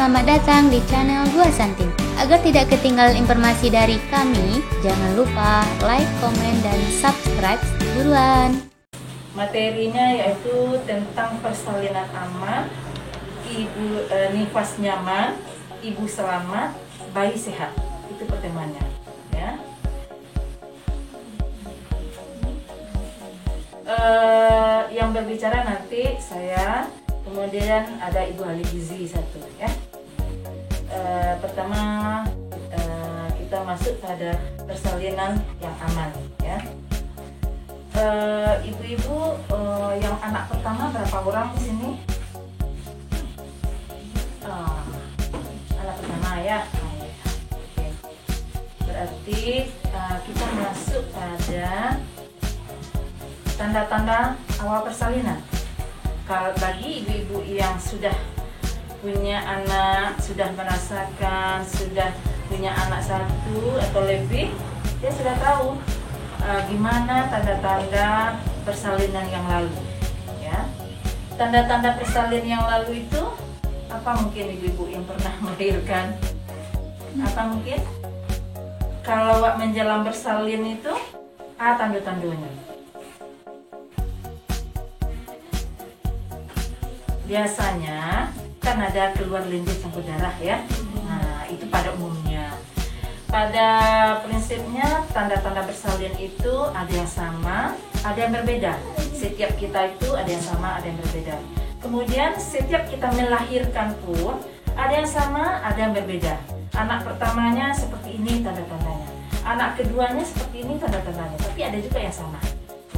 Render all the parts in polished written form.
selamat datang di channel Gua Santin. Agar tidak ketinggalan informasi dari kami, jangan lupa like, komen, dan subscribe. Buruan! Materinya yaitu tentang persalinan aman, ibu nifas nyaman, ibu selamat, bayi sehat. Itu pertemuannya, ya. Yang berbicara nanti saya, kemudian ada Ibu ahli gizi satu, ya. Pertama kita masuk pada persalinan yang aman, ya. Ibu-ibu yang anak pertama berapa orang di sini? Anak pertama, ya. Oke. Berarti kita masuk pada tanda-tanda awal persalinan. Kalau bagi ibu-ibu yang sudah punya anak, sudah merasakan, sudah punya anak satu atau lebih, dia sudah tahu gimana tanda-tanda persalinan yang lalu, ya. Tanda-tanda persalinan yang lalu itu apa? Mungkin ibu-ibu yang pernah melahirkan, apa mungkin kalau menjelang bersalin itu tanda-tandanya. Biasanya kan ada keluar lendir campur darah, ya. Nah, itu pada umumnya. Pada prinsipnya tanda-tanda bersalin itu ada yang sama, ada yang berbeda. Setiap kita itu ada yang sama, ada yang berbeda. Kemudian setiap kita melahirkan pun ada yang sama, ada yang berbeda. Anak pertamanya seperti ini tanda-tandanya, anak keduanya seperti ini tanda-tandanya, tapi ada juga yang sama.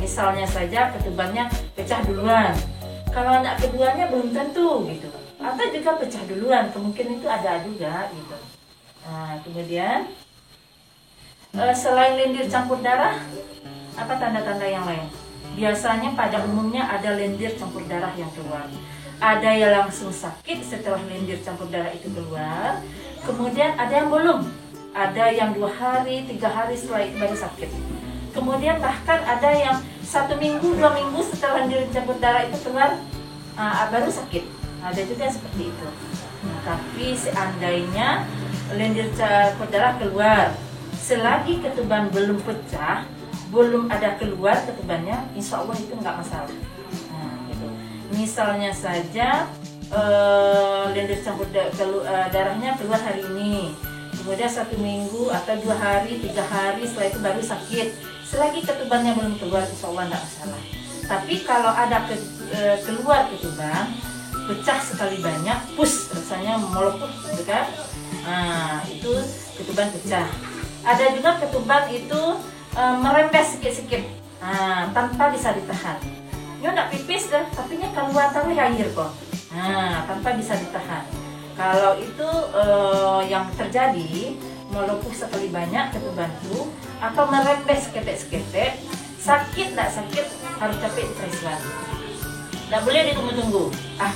Misalnya saja ketubannya pecah duluan, kalau anak keduanya belum tentu gitu, atau juga pecah duluan, kemungkinan itu ada juga gitu. Nah, kemudian selain lendir campur darah, apa tanda-tanda yang lain? Biasanya pada umumnya ada lendir campur darah yang keluar. Ada yang langsung sakit setelah lendir campur darah itu keluar. Kemudian ada yang belum. Ada yang 2 hari, 3 hari setelah itu baru sakit. Kemudian bahkan ada yang 1 minggu, 2 minggu setelah lendir campur darah itu keluar baru sakit. Ada juga seperti itu. Nah, tapi seandainya lendir campur darah keluar, selagi ketuban belum pecah, belum ada keluar ketubannya, insya Allah itu nggak masalah. Nah, gitu. Misalnya saja lendir campur darahnya keluar hari ini, kemudian 1 minggu atau 2 hari, 3 hari setelah itu baru sakit. Selagi ketubannya belum keluar, insya Allah nggak masalah. Tapi kalau ada keluar ketuban, pecah sekali banyak, pus rasanya melepuh, gitu kan? Nah, itu ketuban pecah. Ada juga ketuban itu merembes sikit-sikit, tanpa bisa ditahan. Ini nggak pipis dah, tapi nya keluar tapi air kok. Nah, tanpa bisa ditahan. Kalau itu yang terjadi melepuh sekali banyak ketuban itu, atau merembes seketek-seketek, sakit nggak sakit, harus capek diperiksa. Nggak boleh ditunggu-tunggu.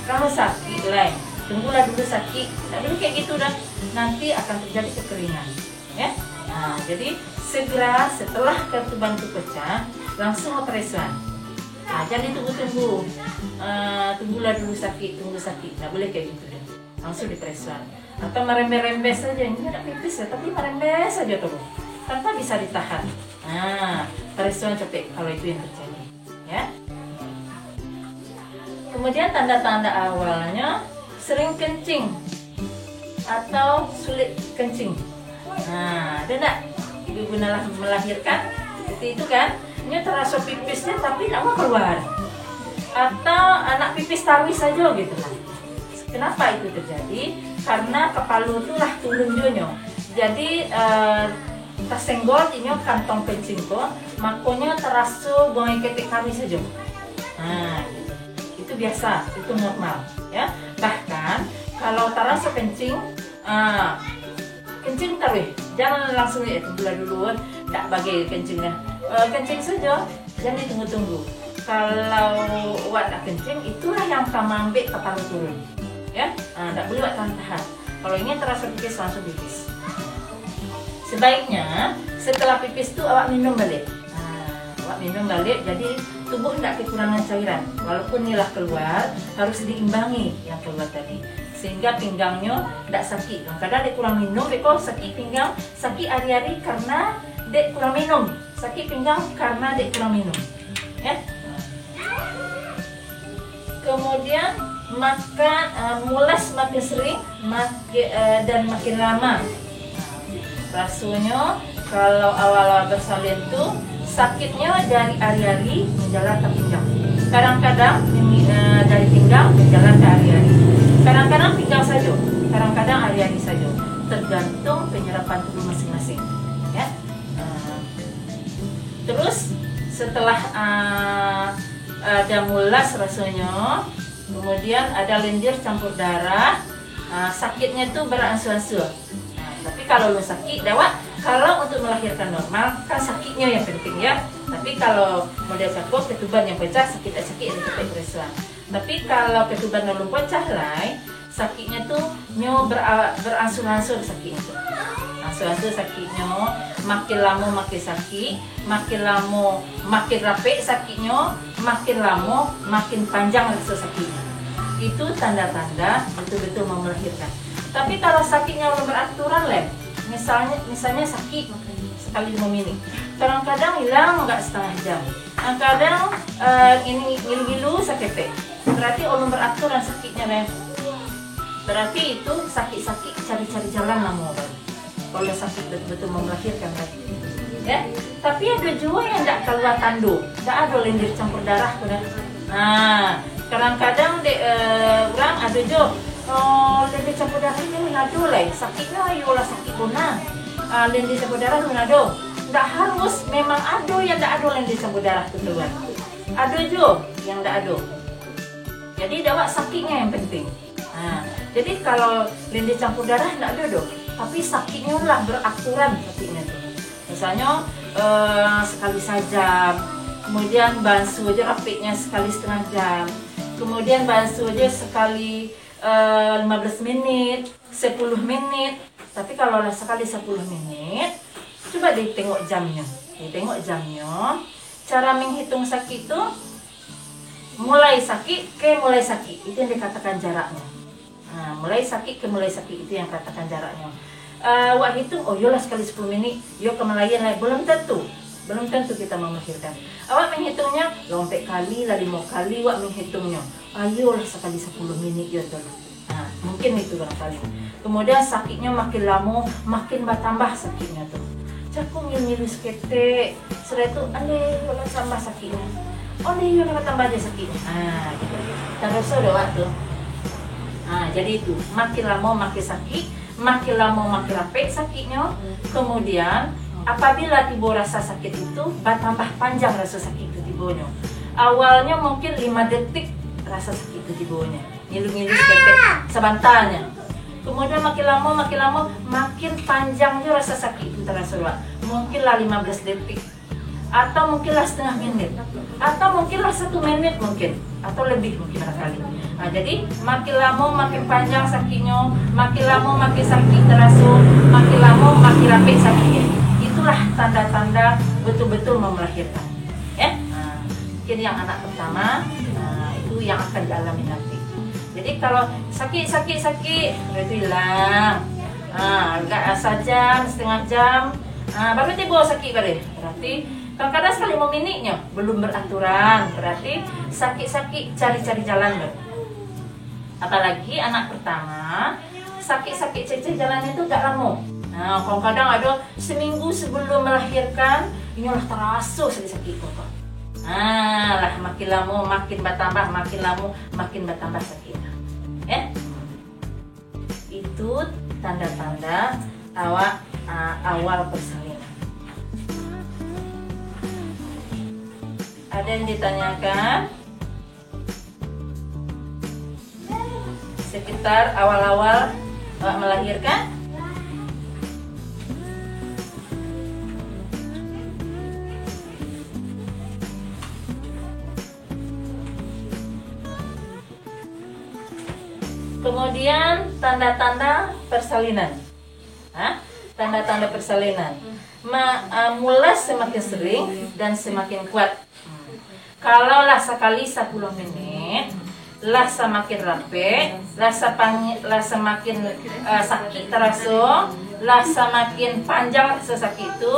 Kalau sakit lain, tunggulah dulu sakit. Nggak boleh kayak gitu dah. Nanti akan terjadi kekeringan, ya. Nah, jadi segera setelah ketuban itu pecah, langsung operasian. Nah, jangan ditunggu-tunggu. Tunggulah dulu sakit, tunggu sakit. Nggak boleh kayak gitu deh. Langsung diperiksa. Atau merembes-rembes saja, ini ada pipis ya, tapi merembes saja terus, tanpa bisa ditahan. Nah, periksa capek kalau itu yang terjadi, ya. Kemudian tanda-tanda awalnya sering kencing atau sulit kencing. Nah, ada enggak ibu-ibu melahirkan seperti itu kan? Ini terasa pipisnya tapi nggak mau keluar. Atau anak pipis tawi saja gitu lah. Kenapa itu terjadi? Karena kepala itulah turun jonyo. Jadi tersenggol ini kantong kencing kok, makonya terasa buang ketik kami saja. Nah, gitu. Itu biasa, itu normal, ya. Bahkan kalau terasa kencing, kencing taruh, jangan langsung tunggu dulu, tak bagi kencingnya. Kencing saja, jangan ditunggu-tunggu. Kalau awak nak kencing, itulah yang kamu ambil kepala turun, ya. Tak boleh awak tahan. Kalau ingin terasa pipis, langsung pipis. Sebaiknya setelah pipis itu awak minum balik. Awak minum balik, jadi tubuh tidak kekurangan cairan. Walaupun nilah keluar, harus diimbangi yang keluar tadi. sehingga pinggangnya tidak sakit. Kadang dia kurang minum, dia kok sakit pinggang, sakit hari-hari karena dia kurang minum, sakit pinggang karena dia kurang minum. Ya. Kemudian makan mulas makin sering dan makin lama. Rasanya kalau awal-awal bersalin tuh sakitnya dari hari-hari menjalar ke pinggang. Kadang-kadang dari pinggang menjalar ke hari-hari. Kadang-kadang pinggang saja, kadang-kadang hari-hari saja. Tergantung penyerapan tubuh masing-masing. Ya. Terus setelah ada mulas rasanya, kemudian ada lendir campur darah, sakitnya tuh beransur-ansur. Tapi kalau lo sakit, dawat. Kalau untuk melahirkan normal, kan sakitnya yang penting ya. Tapi kalau model cakap, ketuban yang pecah, sakit tak sakit, ada cepat beresuan. Tapi kalau ketuban belum pecah lah, sakitnya tuh beransur-ansur sakitnya tuh. Ansur-ansur sakitnya, makin lama makin sakit, makin lama makin rapik sakitnya, makin lama makin panjang rasa sakitnya. Itu tanda-tanda betul-betul mau melahirkan. Tapi kalau sakitnya belum beraturan lah, misalnya sakit sekali 5 menit, kadang-kadang hilang nggak setengah jam, kadang ini ngilu-ngilu sakit, berarti belum beraturan sakitnya lah. Berarti itu sakit-sakit cari-cari jalan lah mau. Kalau sakit betul-betul mau melahirkan lagi. Ya, tapi ada juga yang tidak keluar tanduk, tidak ada lendir campur darah sudah. Nah, kadang-kadang orang ada juga lendir campur darah ini ada lah, sakitnya ayolah sakit punah. Lendir campur darah itu ada. Tidak harus memang ada yang tidak ada lendir campur darah itu keluar. Ada juga yang tidak ada. Jadi dawat sakitnya yang penting. Nah, jadi kalau lendir campur darah tidak ada dong. Tapi sakitnya lah beraturan sakitnya tuh. Misalnya sekali sajam, kemudian basuh aja rapiknya sekali setengah jam, kemudian basuh aja sekali 15 menit, 10 menit. Tapi kalau lah sekali 10 menit, coba ditengok jamnya. Ditengok jamnya, cara menghitung sakit itu mulai sakit ke mulai sakit, itu yang dikatakan jaraknya. Nah, mulai sakit ke mulai sakit itu yang katakan jaraknya. Wak hitung, oh yolah sekali 10 menit, yo kemalayan lah, belum tentu kita mau melahirkan. Awak menghitungnya, lompek kali lah 5 kali, wak menghitungnya, ayolah sekali 10 menit yo tuh. Nah, mungkin itu barangkali. Kemudian sakitnya makin lama, makin bertambah sakitnya tuh. Cakung ngilu sekete, setelah itu, aneh yolah tambah sakitnya, aneh yolah tambah aja sakitnya. Nah, gitu. Terus udah waktu. Nah, jadi itu makin lama makin sakit, makin lama makin rapik sakitnya. Kemudian apabila tiba rasa sakit itu bertambah panjang rasa sakit itu tibanya. Awalnya mungkin 5 detik rasa sakit itu tibanya, ngilu-ngilu seketek sebentarnya. Kemudian makin lama makin panjangnya rasa sakit itu terasa. Mungkinlah 15 detik, atau mungkinlah setengah menit, atau mungkinlah 1 menit mungkin, atau lebih mungkin barangkali. Nah, jadi makin lama makin panjang sakitnya, makin lama makin sakit terasa, makin lama makin rapik sakitnya. Itulah tanda-tanda betul-betul mau melahirkan. Ya, nah, mungkin yang anak pertama, itu yang akan dialami nanti. Jadi kalau sakit, itu hilang. Enggak sejam, setengah jam, baru tiba sakit berarti. Kadang-kadang sekali 5 menitnya belum beraturan, berarti sakit-sakit cari-cari jalan ber. Apalagi anak pertama, sakit-sakit cari jalan itu gak lama. Nah, kadang-kadang ada seminggu sebelum melahirkan, inilah terasa sakit kok. Nah, lah makin lama makin bertambah, makin lama makin bertambah sakitnya. Ya, itu tanda-tanda awal persalinan. Ada yang ditanyakan sekitar awal-awal melahirkan? Kemudian tanda-tanda persalinan. Tanda-tanda persalinan. Mulas semakin sering dan semakin kuat. Kalaulah sekali 10 menit, lah semakin rapi, lah semakin sakit terasa, lah semakin panjang sesakit itu,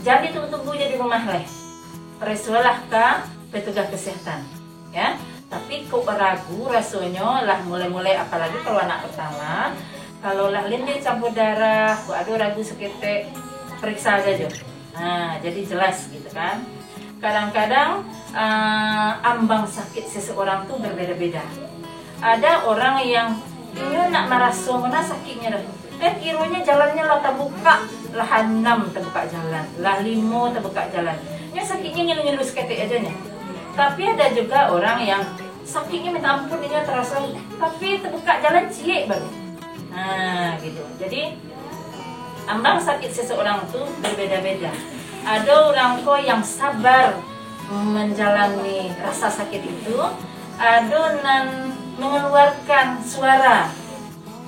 jadi tunggu jadi rumah leh. Perisulah ke petugas kesehatan, ya. Tapi kok ragu rasanya lah mulai-mulai, apalagi kalau anak pertama, kalau lah lendir campur darah, kok ada ragu seketek, periksa aja. Nah, jadi jelas gitu kan. Kadang-kadang ambang sakit seseorang tuh berbeda-beda. Ada orang yang ini nak merasa mana sakitnya dah. Kiranya jalannya lah terbuka, lah 6 terbuka jalan, lah 5 terbuka jalan. Ya sakitnya ngilu-ngilu seketik aja nya. Tapi ada juga orang yang sakitnya minta ampun dia terasa, tapi terbuka jalan ciek baru. Nah gitu. Jadi ambang sakit seseorang tuh berbeda-beda. Ada orang kok yang sabar menjalani rasa sakit itu, ada yang mengeluarkan suara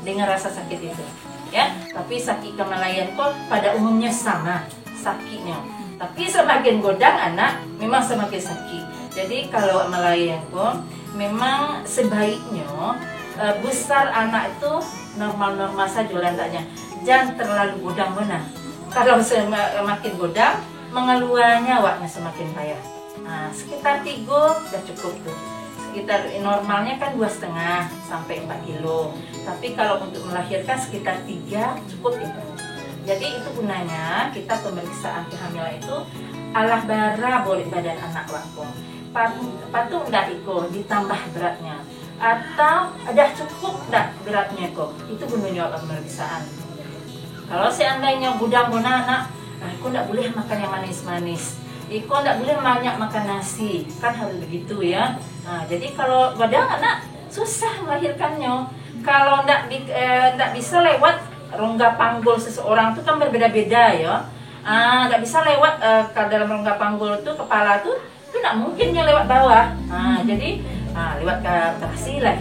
dengan rasa sakit itu, ya. Tapi sakit kemalayan kok pada umumnya sama sakitnya. Tapi semakin godang anak memang semakin sakit. Jadi kalau kemalayan kok memang sebaiknya besar anak itu normal-normal saja landaknya. Jangan terlalu godang benar. Kalau semakin godang, mengeluarnya awaknya semakin payah. Nah, sekitar 3 udah cukup tuh. Sekitar normalnya kan 2,5 sampai 4 kilo. Tapi kalau untuk melahirkan sekitar 3 cukup itu. Jadi itu gunanya kita pemeriksaan kehamilan itu alah bara boleh badan anak waktu. Patung ndak iko ditambah beratnya. Atau ada cukup ndak beratnya kok. Itu gunanya pemeriksaan. Kalau seandainya budang-budang anak, aku ndak boleh makan yang manis-manis. Iko ndak boleh banyak makan nasi, kan harus begitu ya. Nah, jadi kalau badang anak susah melahirkannya. Kalau ndak bisa lewat rongga panggul seseorang itu kan berbeda-beda ya. Ndak bisa lewat ke dalam rongga panggul itu kepala itu ndak mungkinnya lewat bawah. Jadi lewat ke operasi lah.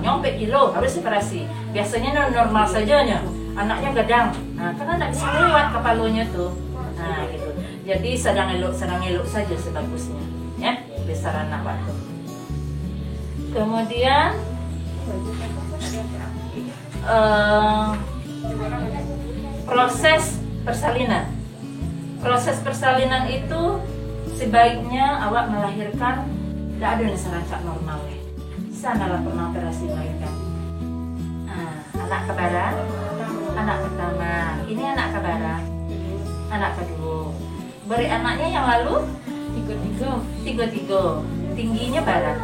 Nyampe kilo harus operasi. Biasanya normal saja nya. Anaknya gadang, karena nggak bisa lewat kepalanya tuh, gitu. Jadi sedang elok saja sebagusnya, ya besar anak waktu. Kemudian proses persalinan. Proses persalinan itu sebaiknya awak melahirkan tidak ada yang serancak normal ya. Sanalah pernah operasi melahirkan. Anak kembaran. Anak pertama, ini anak kembaran, anak kedua. Beri anaknya yang lalu 33, tingginya barat.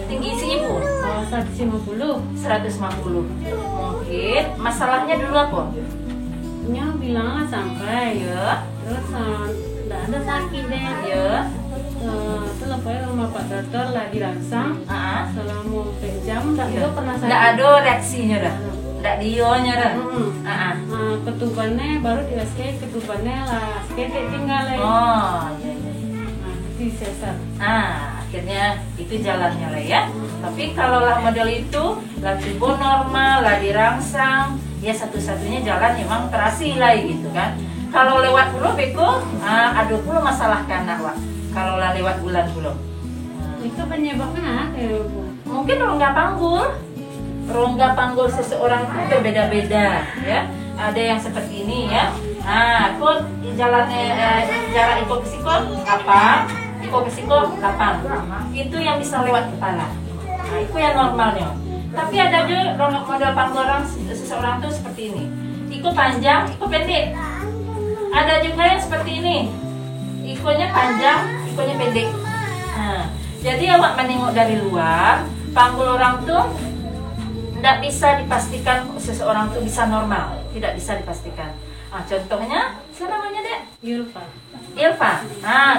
Tinggi si ibu 150. Mungkin masalahnya dulu apa? Nya bilang sampai Ya, terus tidak ada sakit deh ya. Telepon sama Pak Dokter lah dirangsang selama jam tidak pernah sakit. Nggak ada reaksinya dah. Nggak dionya dah. Ketubannya baru dirasain, ketubannya lah seketik tinggal lagi. Oh, iya. Di sesar. Akhirnya itu jalannya lah ya. Tapi kalau lah model itu lah tubuh normal, lah dirangsang, ya satu-satunya jalan memang operasi lah gitu kan. Kalau lewat dulu beko, ada pula masalah kanak wak. Kalau lah lewat bulan dulu. Itu penyebabnya apa ya Bu? Mungkin rongga panggul. Rongga panggul seseorang itu berbeda-beda ya. Ada yang seperti ini ya. Kok jalannya jarak iko ke siko apa? Iko ke siko 8. Itu yang bisa lewat kepala. Itu yang normalnya. Tapi ada juga model panggul orang seseorang tuh seperti ini. Iko panjang, iko pendek. Ada juga yang seperti ini. Ikonya panjang, ikonya pendek. Jadi awak menengok dari luar, panggul orang tuh tidak bisa dipastikan seseorang tuh bisa normal, tidak bisa dipastikan. Contohnya, siapa namanya dek? Ilva.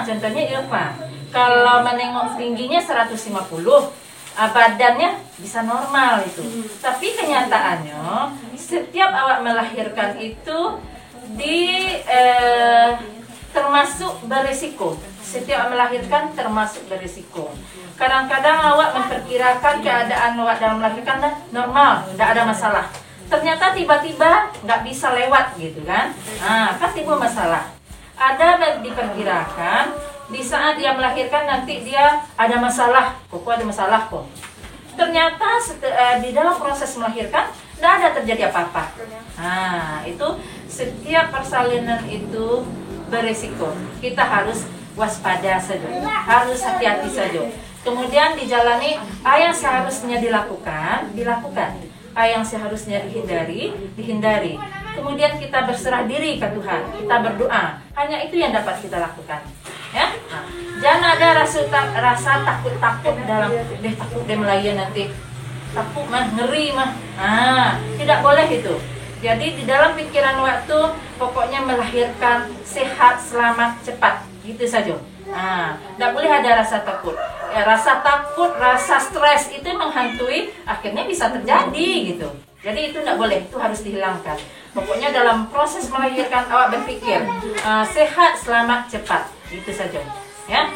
Contohnya Ilva. Kalau menengok tingginya 150, badannya bisa normal itu. Tapi kenyataannya, setiap awak melahirkan itu termasuk berisiko. Setiap melahirkan termasuk berisiko. Kadang-kadang awak memperkirakan keadaan awak dalam melahirkan normal, tidak ada masalah. Ternyata tiba-tiba nggak bisa lewat gitu kan? Kan timbul masalah. Ada diperkirakan di saat dia melahirkan nanti dia ada masalah, kok ada masalah kok. Ternyata di dalam proses melahirkan tidak ada terjadi apa-apa. Nah, itu setiap persalinan itu beresiko. Kita harus waspada saja, harus hati-hati saja. Kemudian dijalani yang seharusnya dilakukan. Yang seharusnya dihindari. Kemudian kita berserah diri ke Tuhan, kita berdoa. Hanya itu yang dapat kita lakukan. Ya, nah, jangan ada rasa takut dalam takut dia melahirkan nanti. Takut mah, ngeri mah. Tidak boleh itu. Jadi di dalam pikiran waktu pokoknya melahirkan sehat, selamat, cepat, gitu saja. Tidak boleh ada rasa takut. Rasa takut, rasa stres itu menghantui, akhirnya bisa terjadi gitu. Jadi itu tidak boleh, itu harus dihilangkan. Pokoknya dalam proses melahirkan awak berpikir sehat, selamat, cepat, itu saja. Ya.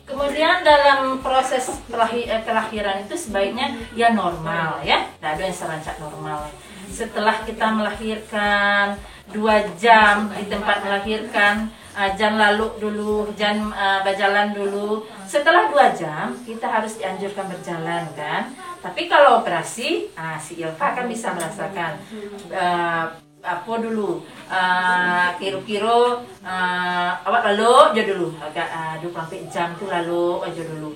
Kemudian dalam proses kelahiran itu sebaiknya ya normal ya, tidak ada yang serancak normal. Setelah kita melahirkan 2 jam di tempat melahirkan, jangan lalu dulu, jangan berjalan dulu. Setelah 2 jam kita harus dianjurkan berjalan kan. Tapi kalau operasi, si Ilva kan bisa merasakan apa dulu, kira-kira awak lalu aja dulu agak 24 jam tuh lalu aja dulu.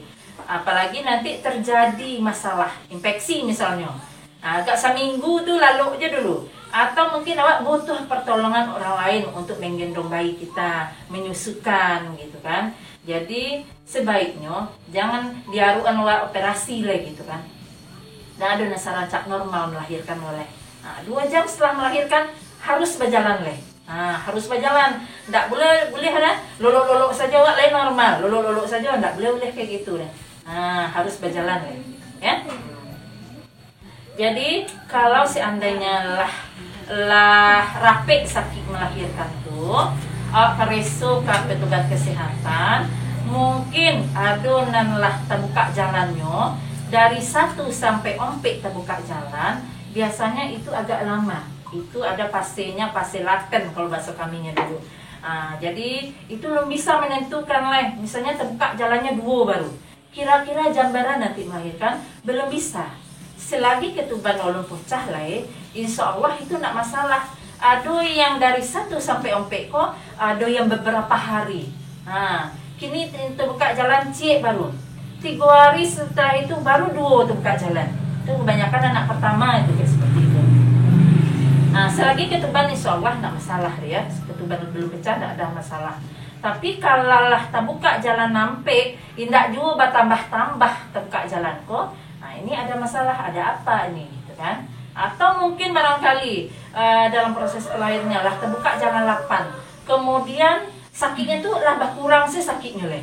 Apalagi nanti terjadi masalah infeksi misalnya, agak seminggu tuh lalu aja dulu. Atau mungkin awak butuh pertolongan orang lain untuk menggendong bayi kita, menyusukan gitu kan. Jadi sebaiknya jangan diarukan awak operasi lah gitu kan. Dan ada sarancak normal melahirkan oleh 2 jam setelah melahirkan harus berjalan leh. Harus berjalan. Tidak boleh ada lolok saja awak lain normal. Lolok saja tidak boleh kayak gitu deh. Harus berjalan leh. Ya. Jadi kalau seandainya lah rapid sakit melahirkan tuh, pereso ke petugas kesehatan, mungkin adonan lah terbuka jalannya dari 1 sampai 4 terbuka jalan, biasanya itu agak lama. Itu ada fasenya, fase laten kalau bahasa kaminya dulu. Jadi itu belum bisa menentukan lah. Misalnya terbuka jalannya 2 baru. Kira-kira jambaran nanti melahirkan belum bisa. Selagi ketuban ulun pecah lah, insya Allah itu nak masalah. Ada yang dari 1 sampai 4 kok, ada yang beberapa hari. Kini terbuka jalan cik baru. 3 hari setelah itu baru 2 terbuka jalan. Itu kebanyakan anak pertama itu kayak seperti itu. Selagi ketuban insya Allah tidak masalah ya. Ketuban belum pecah tidak ada masalah. Tapi kalau lah terbuka jalan nampe, tidak juga bertambah-tambah terbuka jalan kok. Ini ada masalah, ada apa ini gitu kan? Atau mungkin barangkali dalam proses kelahirannya lah terbuka jalan 8. Kemudian sakitnya tuh lah kurang sih sakitnya leh.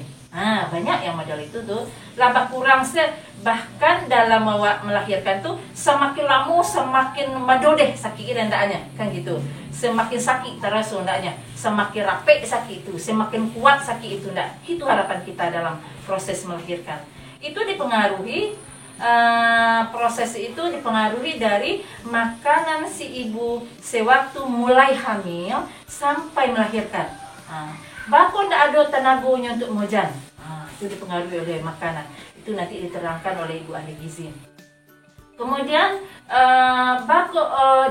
Banyak yang model itu tuh labah kurang sih, bahkan dalam melahirkan tuh semakin lama semakin madodeh sakit rendahnya kan gitu, semakin sakit terasa ndaknya, semakin rapek sakit itu, semakin kuat sakit itu ndak. Itu harapan kita dalam proses melahirkan. Itu dipengaruhi proses itu dipengaruhi dari makanan si ibu sewaktu mulai hamil sampai melahirkan. Bahkan tidak ada tenaganya untuk mojan. Itu dipengaruhi oleh makanan. Itu nanti diterangkan oleh ibu ahli gizi. Kemudian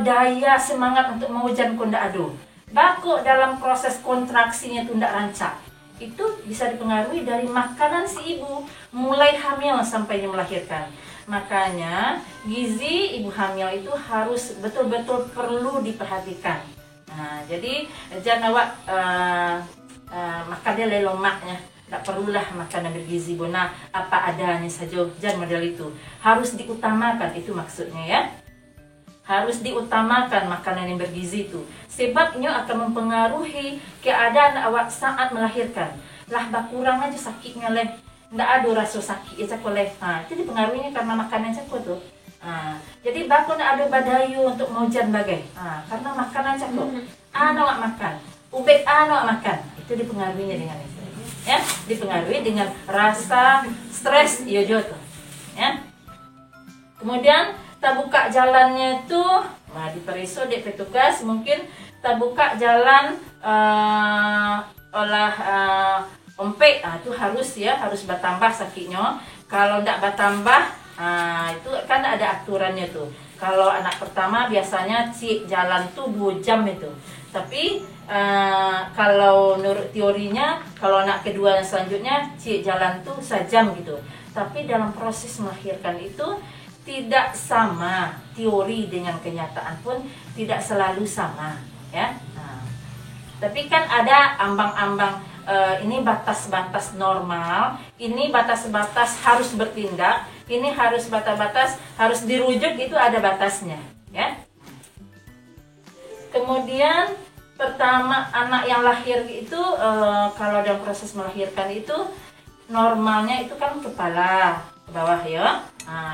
daya semangat untuk mojan pun tidak ada. Bako dalam proses kontraksinya itu tidak rancak. Itu bisa dipengaruhi dari makanan si ibu mulai hamil sampai melahirkan. Makanya gizi ibu hamil itu harus betul-betul perlu diperhatikan. Jadi jangan awak makan dia lemaknya, tak perlulah makanan bergizi bona apa adanya saja, jangan model itu. Harus diutamakan, itu maksudnya ya. Harus diutamakan makanan yang bergizi itu. Sebabnya akan mempengaruhi keadaan awak saat melahirkan. Lah kurang aja sakitnya leh. Ndak ada rasa sakit ya cak leh. Itu dipengaruhinya karena makanan cak tuh. Jadi bakal ada badayu untuk mojan bagai. Karena makanan cak tuh. Anak makan, ubek anak makan. Itu dipengaruhinya dengan itu. Ya, dipengaruhi dengan rasa stres ya tuh. Ya. Kemudian terbuka jalannya itu, di periso di petugas mungkin terbuka jalan sampai itu harus bertambah sakitnya. Kalau tidak bertambah, itu kan ada aturannya tuh. Kalau anak pertama biasanya jalan tuh 2 jam itu. Tapi kalau menurut teorinya, kalau anak kedua dan selanjutnya jalan tuh 1 jam gitu. Tapi dalam proses melahirkan itu tidak sama, teori dengan kenyataan pun tidak selalu sama, ya. Tapi kan ada ambang-ambang, ini batas-batas normal, ini batas-batas harus bertindak, ini harus batas-batas harus dirujuk, itu ada batasnya, ya. Kemudian pertama anak yang lahir itu, kalau dalam proses melahirkan itu normalnya itu kan kepala ke bawah ya.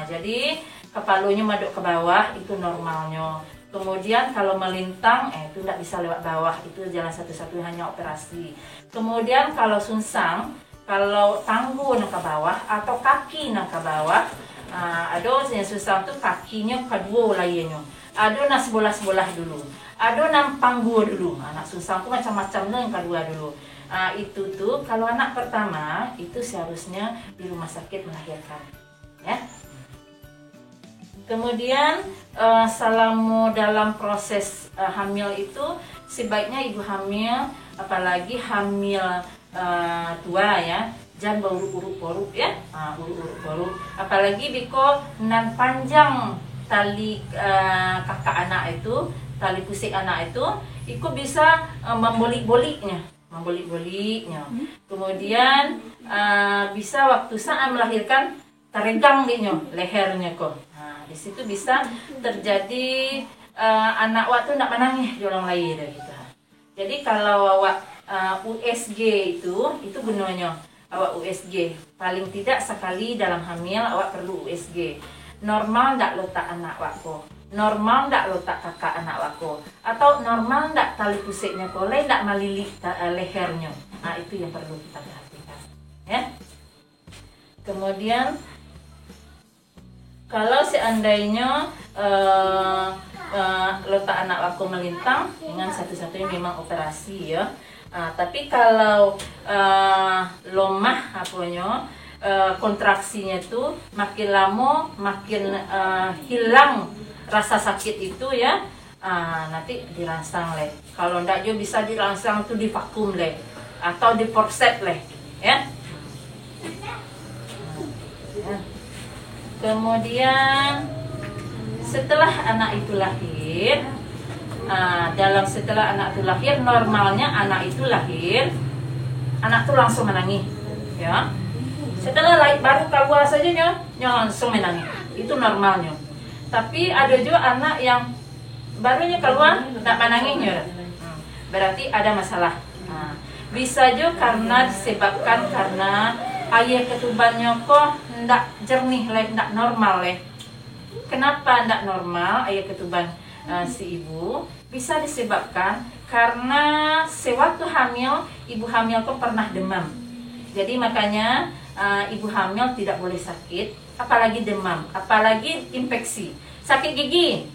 Jadi kepalanya maduk ke bawah itu normalnya. Kemudian kalau melintang, itu tidak bisa lewat bawah, itu jalan satu-satunya hanya operasi. Kemudian kalau sunsang, kalau tangguh ke bawah atau kaki ke bawah, ada yang sunsang tuh kakinya kedua lainnya. Ada nas sebelah dulu, ada nam panggu dulu. Anak sunsang tuh macam-macam yang kedua dulu. Itu tuh kalau anak pertama itu seharusnya di rumah sakit melahirkan, ya. Kemudian selama dalam proses hamil itu sebaiknya ibu hamil, apalagi hamil tua ya, jangan uruk-uruk ya, uruk-uruk. Apalagi biko nan panjang tali kakak anak itu, tali pusing anak itu bisa membolik-boliknya. Kemudian bisa waktu saat melahirkan teregang dia lehernya kok. Di situ bisa terjadi anak awak tuh nak menangis di orang lain gitu. Jadi kalau awak USG itu gunanya awak USG paling tidak sekali dalam hamil awak perlu USG. Normal ndak letak anak awak kok. Normal ndak letak kakak anak awak kok. Atau normal ndak tali pusingnya kok, ndak malilik lehernya. Itu yang perlu kita perhatikan, ya. Kemudian kalau seandainya letak anak aku melintang, dengan satu-satunya memang operasi ya. Tapi kalau lemah kontraksinya tuh makin lama makin hilang rasa sakit itu ya, nanti dirangsang leh. Kalau ndak juga bisa dirangsang tuh di vakum leh atau di forset leh, ya. Kemudian setelah anak itu lahir, setelah anak itu lahir, normalnya anak itu lahir, anak itu langsung menangis, ya. Setelah lahir baru keluar saja langsung menangis, itu normalnya. Tapi ada juga anak yang barunya keluar tak menangisnya, berarti ada masalah. Bisa juga karena disebabkan karena air ketubannya kok ndak jernih leh, ndak normal leh. Kenapa ndak normal air ketuban si ibu? Bisa disebabkan karena sewaktu hamil, ibu hamil kok pernah demam. Jadi makanya ibu hamil tidak boleh sakit, apalagi demam, apalagi infeksi. Sakit gigi,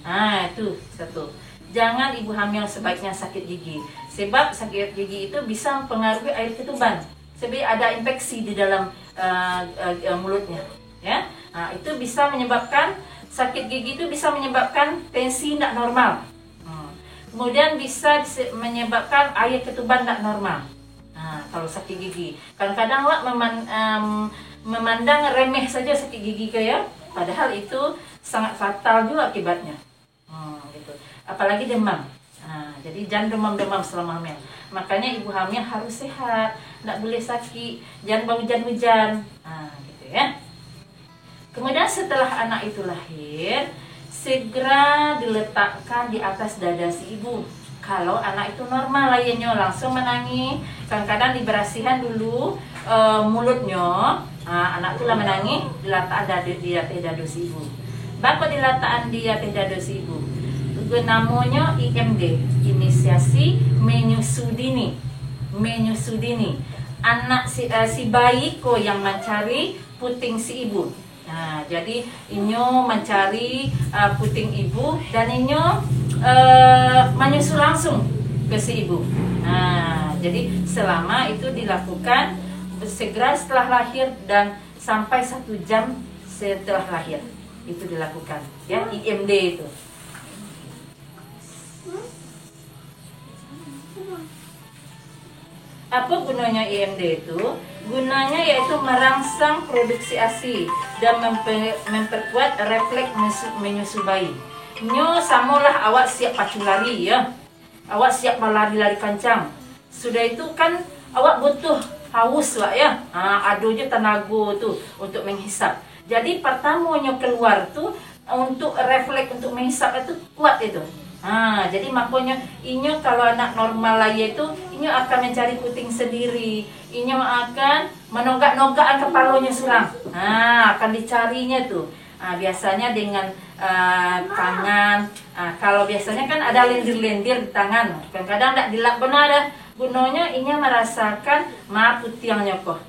itu satu. Jangan ibu hamil sebaiknya sakit gigi, sebab sakit gigi itu bisa mempengaruhi air ketuban. Sebab ada infeksi di dalam mulutnya, ya. Itu bisa menyebabkan sakit gigi, itu bisa menyebabkan tensi tidak normal. Kemudian bisa menyebabkan air ketuban tidak normal. Kalau sakit gigi, kadang-kadang memandang remeh saja sakit gigi kayak, padahal itu sangat fatal juga akibatnya. Gitu. Apalagi demam. Jadi jangan demam-demam selama hamil. Makanya ibu hamil harus sehat, tidak boleh sakit, jangan hujan-hujan, gitu ya. Kemudian setelah anak itu lahir, segera diletakkan di atas dada si ibu. Kalau anak itu normal lainnya langsung menangis, kadang-kadang diberasihan dulu mulutnya. Anak itu lah menangis, diletakkan di atas dada si ibu. Bakal diletakkan di atas dada si ibu. Namanya IMD, inisiasi menyusudini. Anak si bayi ko yang mencari puting si ibu. Jadi inyo mencari puting ibu dan inyo menyusu langsung ke si ibu. Jadi selama itu dilakukan segera setelah lahir dan sampai 1 jam setelah lahir itu dilakukan, ya, IMD itu. Apa gunanya IMD itu? Gunanya yaitu merangsang produksi ASI dan memperkuat refleks menyusu bayi. Nyo samolah awak siap pacu lari, ya. Awak siap lari-lari kencang. Sudah itu kan awak butuh haus, Wak, ya. Ada je tenaga tu untuk menghisap. Jadi pertamanya keluar tu untuk refleks untuk menghisap itu kuat itu. Jadi makanya inyo kalau anak normal lagi itu inyo akan mencari puting sendiri. Inyo akan menogak-nogak kepalanya sulang. Akan dicarinya tuh. Biasanya dengan tangan. Kalau biasanya kan ada lendir-lendir di tangan. Kadang-kadang tidak dilap benar dah. Gunanya inyo merasakan putingnya kok.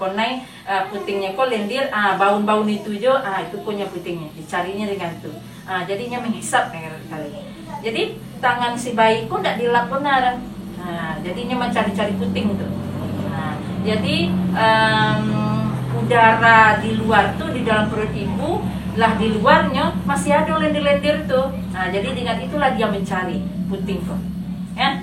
Konai putingnya kok lendir. Baun-baun itu jo. Itu punya putingnya. Dicarinya dengan tuh. Jadinya menghisap kali. Jadi tangan si bayi kok tidak dilap benar. Jadinya mencari-cari puting tuh. Jadi udara di luar tuh di dalam perut ibu lah, di luarnya masih ada lendir-lendir tuh. Jadi dengan itulah dia mencari puting kok. Ya.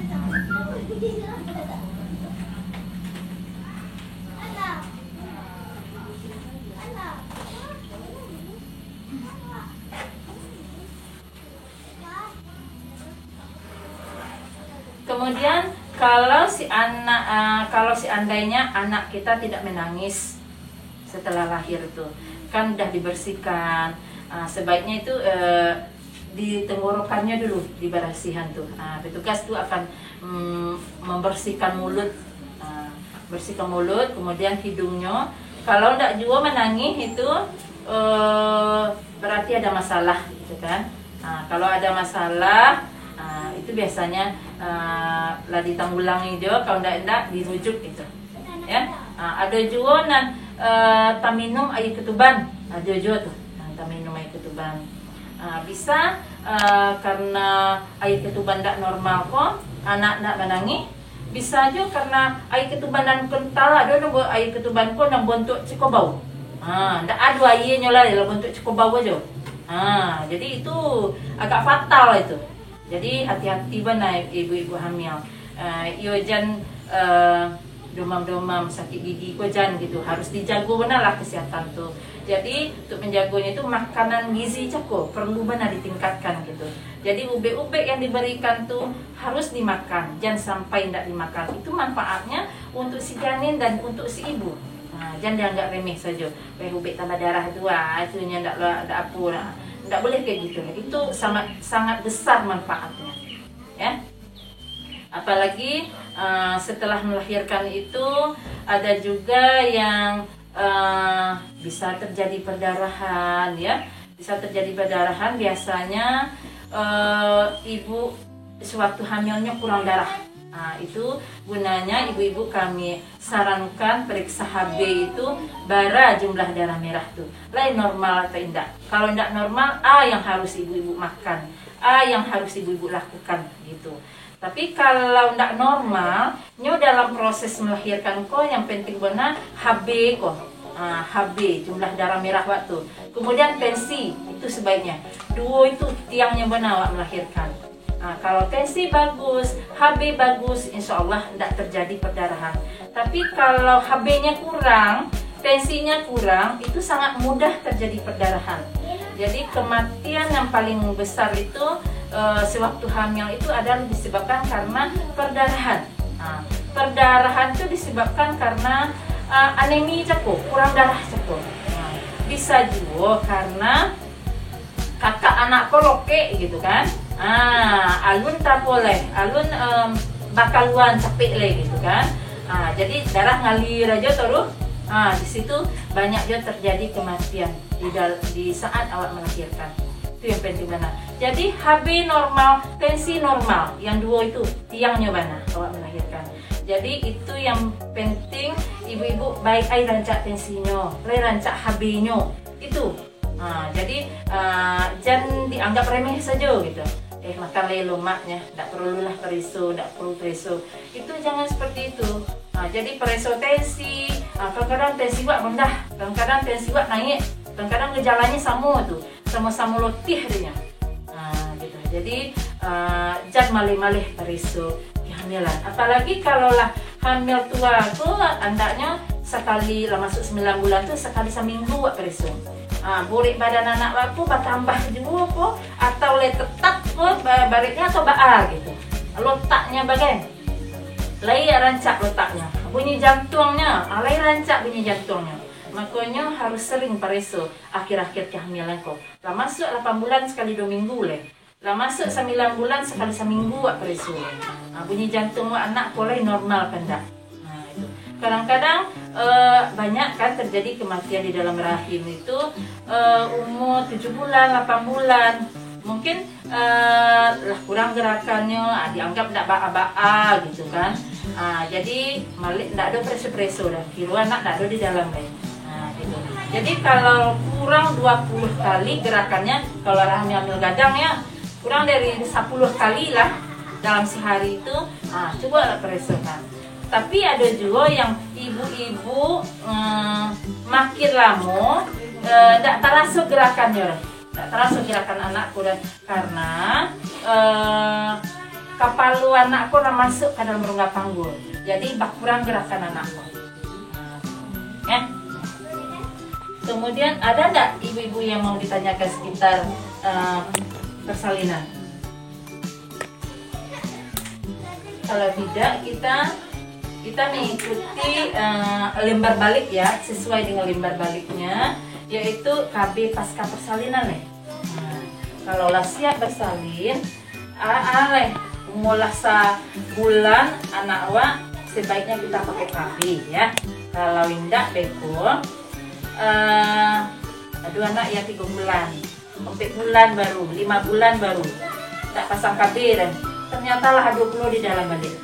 Kemudian kalau seandainya anak kita tidak menangis setelah lahir itu, kan udah dibersihkan, sebaiknya itu di tenggorokannya dulu dibersihan tuh. Petugas tuh akan membersihkan mulut, bersihkan mulut, kemudian hidungnya. Kalau tidak juga menangis itu berarti ada masalah, gitu kan? Kalau ada masalah itu biasanya lah ditanggulangi juga, kalau tidak dirujuk gitu, ya. Ada juga tak minum air ketuban, ada juga tuh tak minum air ketuban. Bisa karena air ketuban tidak normal kok anak tidak menangis. Bisa juga karena air ketuban dan kental, ada air ketuban kok dan bentuk cikobau. Tidak ada airnya lah dalam bentuk cikobau aja. Jadi itu agak fatal itu. Jadi hati-hati benar ibu-ibu hamil. Jangan demam-demam, sakit gigi kok jangan gitu. Harus dijaga benar lah kesehatan tuh. Jadi untuk menjaganya itu makanan gizi cukup perlu benar ditingkatkan gitu. Jadi ube-ube yang diberikan tuh harus dimakan, jangan sampai tidak dimakan. Itu manfaatnya untuk si janin dan untuk si ibu. Jangan dianggap remeh saja. Ube tambah darah itu itunya tidak apa. Tidak boleh kayak gitu. Itu sangat besar manfaatnya, ya. Apalagi setelah melahirkan itu ada juga yang bisa terjadi perdarahan, ya. Bisa terjadi perdarahan biasanya ibu sewaktu hamilnya kurang darah. Itu gunanya ibu-ibu kami sarankan periksa HB itu bara jumlah darah merah tuh lain normal atau tidak. Kalau tidak normal, yang harus ibu-ibu makan, yang harus ibu-ibu lakukan gitu. Tapi kalau tidak normal, dalam proses melahirkan kok yang penting benar HB kok. HB jumlah darah merah waktu. Kemudian tensi itu sebaiknya. Dua itu tiangnya benar melahirkan. Kalau tensi bagus, HB bagus, insya Allah tidak terjadi perdarahan. Tapi kalau HB-nya kurang, tensinya kurang, itu sangat mudah terjadi perdarahan. Jadi kematian yang paling besar itu sewaktu hamil itu adalah disebabkan karena perdarahan. Perdarahan itu disebabkan karena anemi cukup, kurang darah cukup. Bisa juga karena kakak anak koloke gitu kan. Alun tak boleh, alun bakaluan capek le gitu kan. Jadi darah ngalir aja terus. Di situ banyak juga terjadi kematian di saat awak melahirkan. Itu yang penting benar. Jadi HB normal, tensi normal, yang dua itu tiangnya benar awak melahirkan. Jadi itu yang penting ibu-ibu baik ai rancak tensinya, rancak HB-nya itu. Jadi jangan dianggap remeh saja gitu. makan lemaknya, tidak perlulah preso, tidak perlu preso. Itu jangan seperti itu. Nah, jadi preso tensi, kadang-kadang tensi wak rendah, kadang-kadang tensi wak naik, kadang-kadang gejalanya sama letih dia. Nah, gitu. Jadi jangan malih-malih preso kehamilan. Apalagi kalau lah hamil tua tuh andaknya sekali lah masuk 9 bulan tuh sekali seminggu wak preso. Burik badan anak aku bertambah juga kok, atau tetap kok baliknya atau baal gitu. Letaknya bagai lay rancak letaknya, bunyi jantungnya, lay rancak bunyi jantungnya. Makanya harus sering preso akhir-akhir kehamilan kok. Lah masuk 8 bulan sekali 2 minggu leh. Lah masuk 9 bulan sekali seminggu wak preso. Bunyi jantung wak anak kolai normal pendak. Kadang-kadang banyak kan terjadi kematian di dalam rahim itu umur 7 bulan, 8 bulan. Mungkin lah kurang gerakannya, dianggap tidak ba'a-ba'a gitu kan. Jadi malik tidak ada preso-preso dah. Kira anak tidak ada di dalam gitu. Jadi kalau kurang 20 kali gerakannya, kalau rahim hamil gadang ya kurang dari 10 kali lah dalam sehari itu, coba lah preso kan. Tapi ada juga yang ibu-ibu makin lama tidak terasa gerakannya, tidak terasa gerakan anakku dan karena kapalu anakku masuk ke dalam rongga panggul, jadi kurang gerakan anakku. Ya. Kemudian ada nggak ibu-ibu yang mau ditanyakan sekitar persalinan? Kalau tidak kita mengikuti lembar balik ya, sesuai dengan lembar baliknya, yaitu KB pasca persalinan nih. Kalau lah siap bersalin, mulai sebulan anak wa sebaiknya kita pakai KB ya. Kalau tidak beko, aduh anak ya 3 bulan, 4 bulan baru, 5 bulan baru, tak pasang KB dan ternyata lah 20 di dalam balik.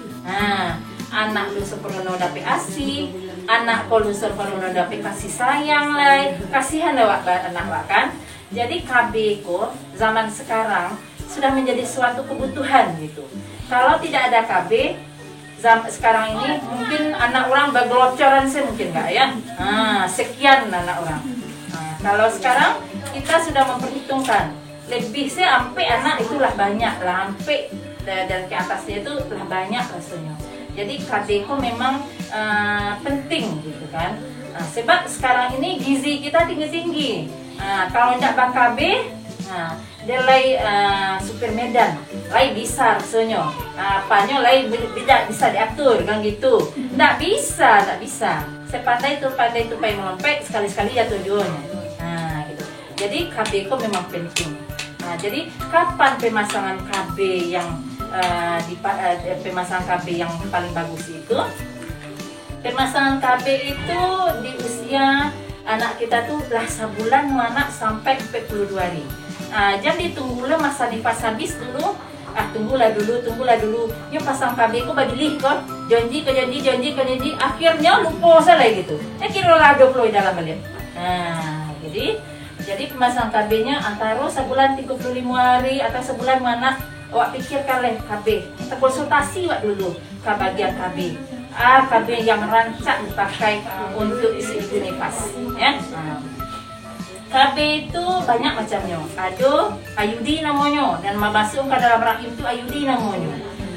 Anak lu sepenuhnya dapat asi, anak ko lu sepenuhnya dapat kasih sayang lah, kasihan lah anak wak kan. Jadi KB ko zaman sekarang sudah menjadi suatu kebutuhan gitu. Kalau tidak ada KB sekarang ini mungkin anak orang bergelocoran sih mungkin nggak ya. Sekian anak orang. Kalau sekarang kita sudah memperhitungkan lebih sih sampai anak itulah banyak lah, sampai dan ke atasnya itu lah banyak rasanya. Jadi KB itu memang penting gitu kan. Sebab sekarang ini gizi kita tinggi-tinggi. Kalau tidak KB, dia lay supir medan, lay bisa rasanya. Apanya lay tidak bisa diatur kan gitu. Tidak bisa. Sepandai itu pandai melompat, sekali-sekali jatuh tujuannya. Gitu. Jadi KB itu memang penting. Jadi kapan pemasangan KB yang pemasangan KB yang paling bagus itu? Pemasangan KB itu di usia anak kita tuh lah sebulan anak sampai 42 hari. Jadi tunggulah masa dipas habis dulu. Tunggulah dulu. Yuk pasang KB ku babilih kok. Janji. Akhirnya lupa salah gitu. Kira lah 20 dalam balik. Jadi pemasangan KB-nya antara sebulan 35 hari atau sebulan mana awak pikirkan leh KB. Kita konsultasi wak dulu ke bagian KB. KB yang rancak dipakai untuk isi ibu nifas ya. KB itu banyak macamnya. Ada IUD namanya, dan masuk ke dalam rahim itu IUD namanya.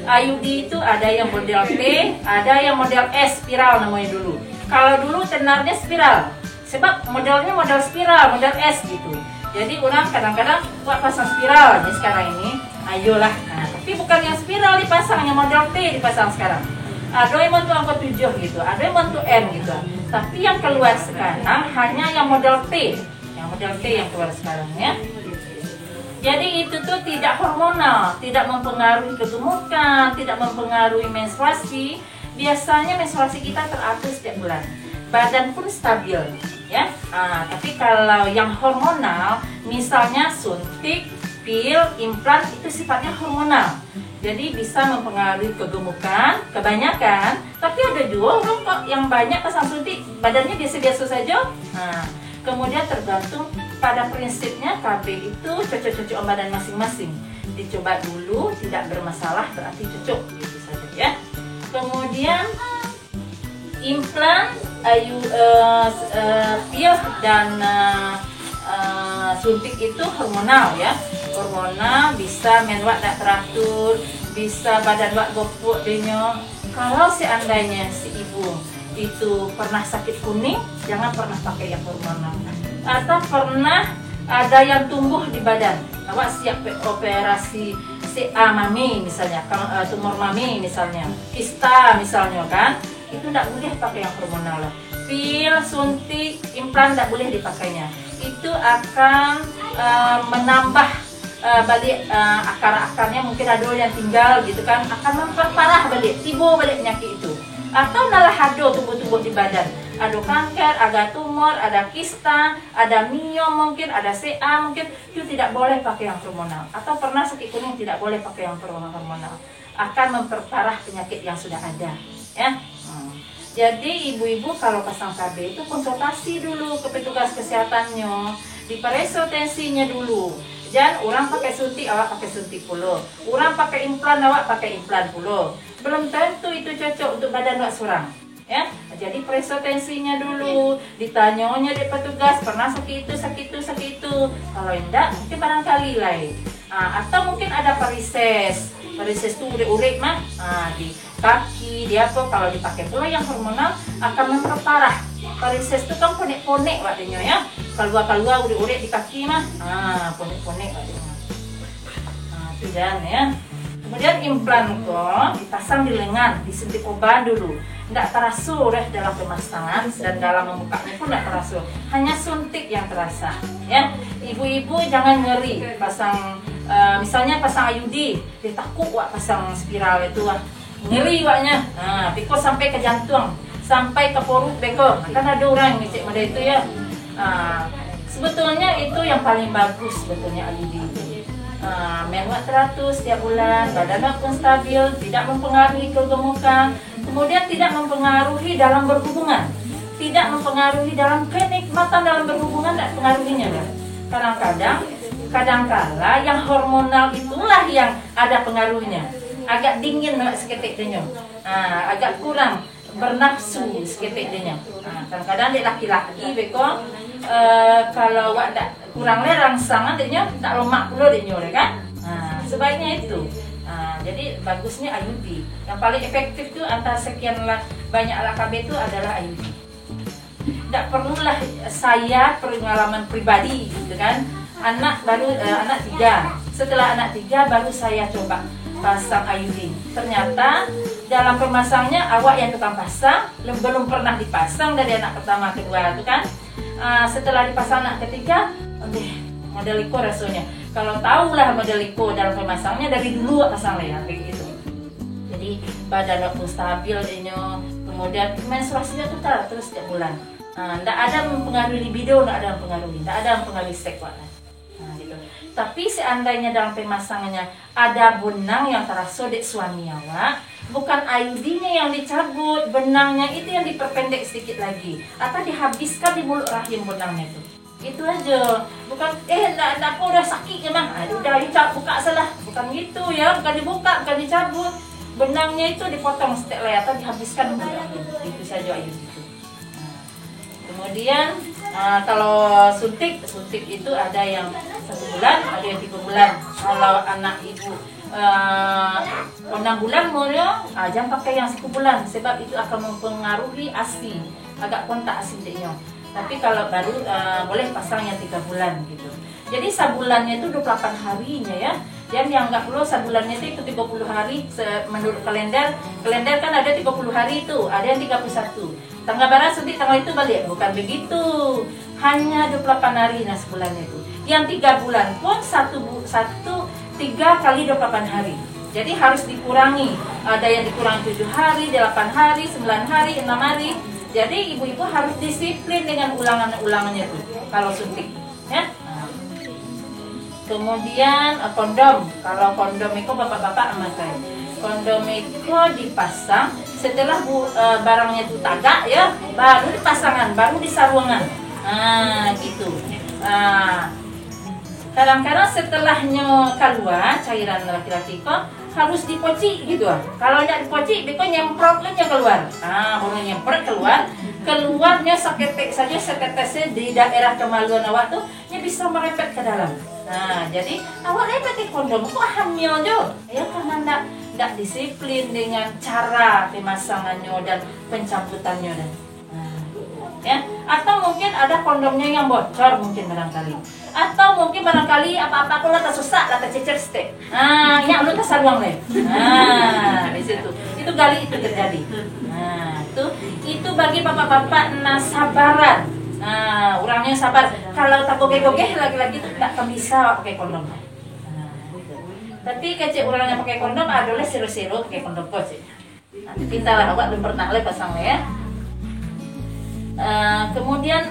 IUD itu ada yang model T, ada yang model S, spiral namanya dulu. Kalau dulu tenarnya spiral, sebab modelnya model spiral, model S gitu. Jadi orang kadang-kadang buat pasang spiral nih sekarang ini. Ayolah, tapi bukan yang spiral dipasang, yang model T dipasang sekarang. Ada yang bentuk angka 7 gitu, ada yang bentuk M gitu. Tapi yang keluar sekarang hanya yang model T, yang keluar sekarang ya. Jadi itu tuh tidak hormonal, tidak mempengaruhi kegemukan, tidak mempengaruhi menstruasi. Biasanya menstruasi kita teratur setiap bulan, badan pun stabil ya. Tapi kalau yang hormonal, misalnya suntik, pil, implan, itu sifatnya hormonal. Jadi bisa mempengaruhi kegemukan, kebanyakan. Tapi ada juga orang kok yang banyak pasang suntik, badannya biasa-biasa saja. Kemudian tergantung pada prinsipnya KB itu cocok-cocok badan masing-masing. dicoba dulu, tidak bermasalah berarti cocok, gitu saja ya. Kemudian implan, pil dan suntik itu hormonal ya. Hormonal bisa menwak tak teratur, bisa badan wak gopuk denyo. Kalau seandainya si ibu itu pernah sakit kuning, jangan pernah pakai yang hormonal. Atau pernah ada yang tumbuh di badan, awak siap operasi CA mami misalnya, tumor mami misalnya, kista misalnya kan, itu tidak boleh pakai yang hormonal lah. Pil, suntik, implan tidak boleh dipakainya. Itu akan menambah balik akar-akarnya, mungkin ada yang tinggal gitu kan, akan memperparah balik, timbul balik penyakit itu. Atau malah ada tubuh-tubuh di badan, ada kanker, ada tumor, ada kista, ada miom mungkin, ada CA mungkin, itu tidak boleh pakai yang hormonal. Atau pernah sakit kuning, tidak boleh pakai yang hormonal, akan memperparah penyakit yang sudah ada ya. Jadi ibu-ibu kalau pasang KB itu konsultasi dulu ke petugas kesehatannya, diperiksa tensinya dulu. Jangan orang pakai suntik, awak pakai suntik pula. Orang pakai implan, awak pakai implan pula. Belum tentu itu cocok untuk badan awak seorang. Ya, jadi periksa tensinya dulu, ditanyanya di petugas pernah sakit itu. Kalau enggak, mungkin barangkali lain. Atau mungkin ada varises itu urik mah, di kaki, dia apa, kalau dipakai pula yang hormonal akan memperparah. Varises itu kan ponek-ponek waktunya ya. Keluar urik di kaki mah, ponek-ponek waktunya. Itu jangan ya. Kemudian implan kok dipasang di lengan, disuntik obat dulu. Tidak terasa dalam pemasangan dan dalam membukanya pun tidak terasa. Hanya suntik yang terasa. Ya, ibu-ibu jangan ngeri pasang, misalnya pasang IUD, dia takut wak pasang spiral itu wak. Ngeri waknya. Piko sampai ke jantung, sampai ke perut beko. Kan ada orang yang ngecek pada itu ya. Sebetulnya itu yang paling bagus sebetulnya IUD itu. Menwak teratur setiap bulan, badan pun stabil, tidak mempengaruhi kegemukan, kemudian tidak mempengaruhi dalam berhubungan, tidak mempengaruhi dalam kenikmatan dalam berhubungan, tidak pengaruhinya kan. Kadang-kala yang hormonal itulah yang ada pengaruhnya, agak dingin seketik denyo, agak kurang bernafsu seketik denyo. Kadang-kadang di laki-laki beko, kalau wak tak kurang rangsang adanya, tak lemak pula adanya kan. Sebaiknya itu. Jadi bagusnya IUD. Yang paling efektif itu antara sekian banyak KB itu adalah IUD. Tidak perlulah saya pengalaman pribadi gitu kan. Anak 3. Setelah anak 3 baru saya coba pasang IUD. Ternyata dalam pemasangnya awak yang tukang pasang, belum pernah dipasang dari anak pertama kedua itu kan. Setelah dipasang anak ketiga, model iko rasanya. Kalau tahulah model iko dalam pemasangnya dari dulu pasang ya kayak gitu. Jadi badan pun stabil denyo, kemudian menstruasinya tuh terus setiap bulan. Tidak ada mempengaruhi libido, tidak ada mempengaruhi seks gitu. Tapi seandainya dalam pemasangannya ada benang yang terasa dek suami awak, bukan IUD-nya yang dicabut, benangnya itu yang diperpendek sedikit lagi, atau dihabiskan di mulut rahim benangnya itu. Itu aja. Bukan enggak aku udah sakit emang. Udah buka salah. Bukan gitu ya, bukan dibuka, bukan dicabut. Benangnya itu dipotong setek atau dihabiskan di mulut rahim. Itu saja IUD itu. Kemudian kalau suntik itu ada yang 1 bulan, ada yang 3 bulan. Kalau anak ibu 6 bulan umurnya, jangan pakai yang 1 bulan sebab itu akan mempengaruhi ASI, agak kontak ASI dia. Tapi kalau baru boleh pasang yang 3 bulan gitu. Jadi sabulannya itu 28 harinya ya. Dan yang enggak perlu sabulannya itu 30 hari menurut kalender. Kalender kan ada 30 hari itu, ada yang 31. Tanggal barat suntik tanggal itu balik, bukan begitu. Hanya 28 hari nah sebulannya itu. Yang 3 bulan pun 3 kali 28 hari. Jadi harus dikurangi. Ada yang dikurangi 7 hari, 8 hari, 9 hari, 6 hari. Jadi ibu-ibu harus disiplin dengan ulangan-ulangannya itu kalau suntik, ya. Kemudian kondom. Kalau kondom itu bapak-bapak memakai. Kondom itu dipasang setelah barangnya itu tagak ya, baru dipasangan, baru di sarungan. Gitu. Kadang-kadang setelahnya keluar cairan laki-laki kok harus dipoci gitu. Kalau tidak dipoci, beko nyemprotnya keluar. Baru nyemprot keluarnya seketek saja setetesnya di daerah kemaluan awak tuh, nya bisa merepet ke dalam. Jadi awak pakai kondom kok hamil jo? Ya karena tidak disiplin dengan cara pemasangannya dan pencamputannya dan. Ya, atau mungkin ada kondomnya yang bocor mungkin barangkali, atau mungkin barangkali apa-apa kalau tersusah lah tercecer stek, yang lu tersaluang deh, di situ itu kali itu terjadi. Itu bagi bapak-bapak sabaran, orangnya sabar. Kalau tak gogeh-gogeh lagi-lagi itu tak bisa pakai kondom. Tapi kecil orang yang pakai kondom adalah siru-siru pakai kondom kok sih. Nanti kita lah awak belum pernah le pasangnya ya. Kemudian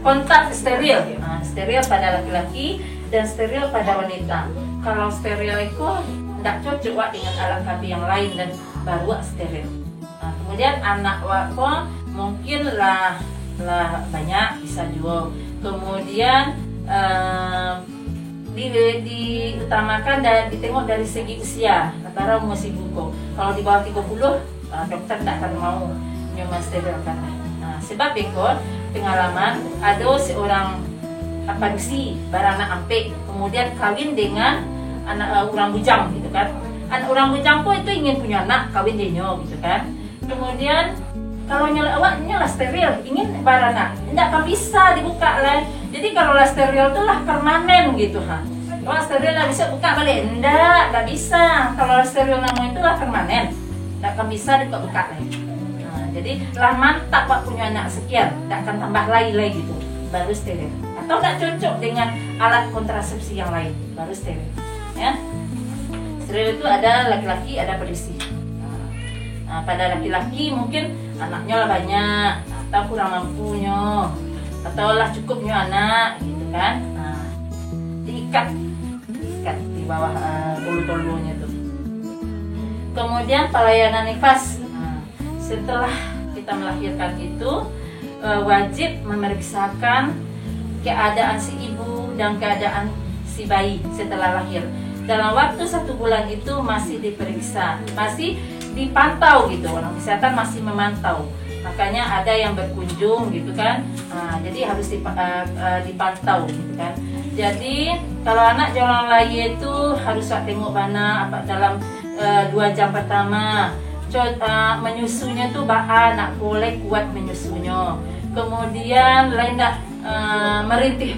kontak steril, steril pada laki-laki dan steril pada wanita. Kalau steril itu tidak cocok wak dengan alat KB yang lain dan baru wak steril. Kemudian anak wak mungkin lah banyak bisa juga. Kemudian diutamakan dan ditengok dari segi usia, antara masih buku. Kalau di bawah 30 dokter tidak akan mau mensterilkan. Sebab ikut pengalaman ada seorang padusi beranak ampek, kemudian kawin dengan anak orang bujang gitu kan. Anak orang bujang pun itu ingin punya anak, kawin denyo gitu kan. Kemudian kalau awaknya lah steril, ingin beranak, tidak akan bisa dibuka lah. Jadi kalau lah steril itu lah permanen gitu Kalau steril lah bisa buka balik, tidak bisa. Kalau steril namanya itu lah permanen. Tak akan bisa dibuka lagi. Jadi lah mantap pak punya anak sekian, tak akan tambah lagi gitu, baru steril. Atau tak cocok dengan alat kontrasepsi yang lain, baru steril. Ya, steril itu ada laki-laki, ada berisi. Pada laki-laki mungkin anaknya lah banyak, atau kurang mampunya, atau lah cukupnya anak, gitu kan. Diikat di bawah bulu-bulunya tuh. Kemudian pelayanan nifas, setelah kita melahirkan itu wajib memeriksakan keadaan si ibu dan keadaan si bayi setelah lahir. Dalam waktu 1 bulan itu masih diperiksa, masih dipantau gitu, orang kesehatan masih memantau. Makanya ada yang berkunjung gitu kan, jadi harus dipantau gitu kan. Jadi kalau anak jalan lagi itu harus tengok mana apa dalam 2 jam pertama menyusunya tuh nak boleh kuat menyusunya. Kemudian lain tak merintih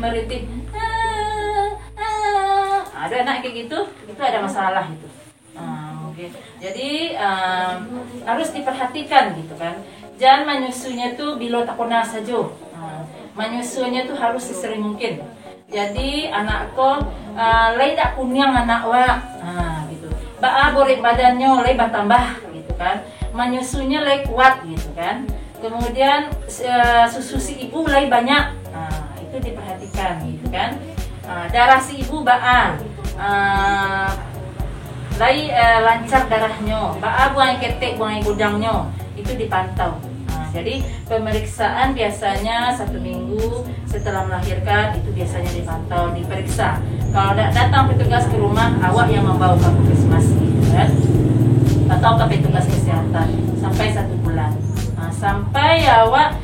ada anak kayak gitu, itu ada masalah itu. Jadi harus diperhatikan gitu kan. Jangan menyusunya tuh bila tak kena saja. Menyusunya tuh harus sesering mungkin. Jadi anakku lain tak kunyang anak gitu. Borit badannya lay bertambah gitu kan, menyusunya lay kuat gitu kan. Kemudian susu si ibu lay banyak, itu diperhatikan gitu kan. Darah si ibu lay lancar darahnya, buang ketek, buang gudangnya, itu dipantau. Jadi pemeriksaan biasanya 1 minggu setelah melahirkan itu biasanya dipantau, diperiksa. Kalau datang petugas ke rumah, awak yang membawa ke puskesmas gitu kan, atau ke petugas kesehatan sampai 1 bulan. Sampai awak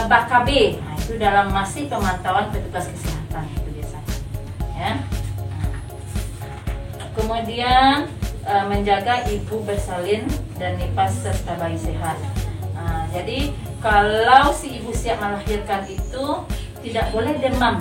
BKB, itu dalam masih pemantauan petugas kesehatan itu biasanya. Ya. Kemudian menjaga ibu bersalin dan nifas serta bayi sehat. Jadi kalau si ibu siap melahirkan itu tidak boleh demam.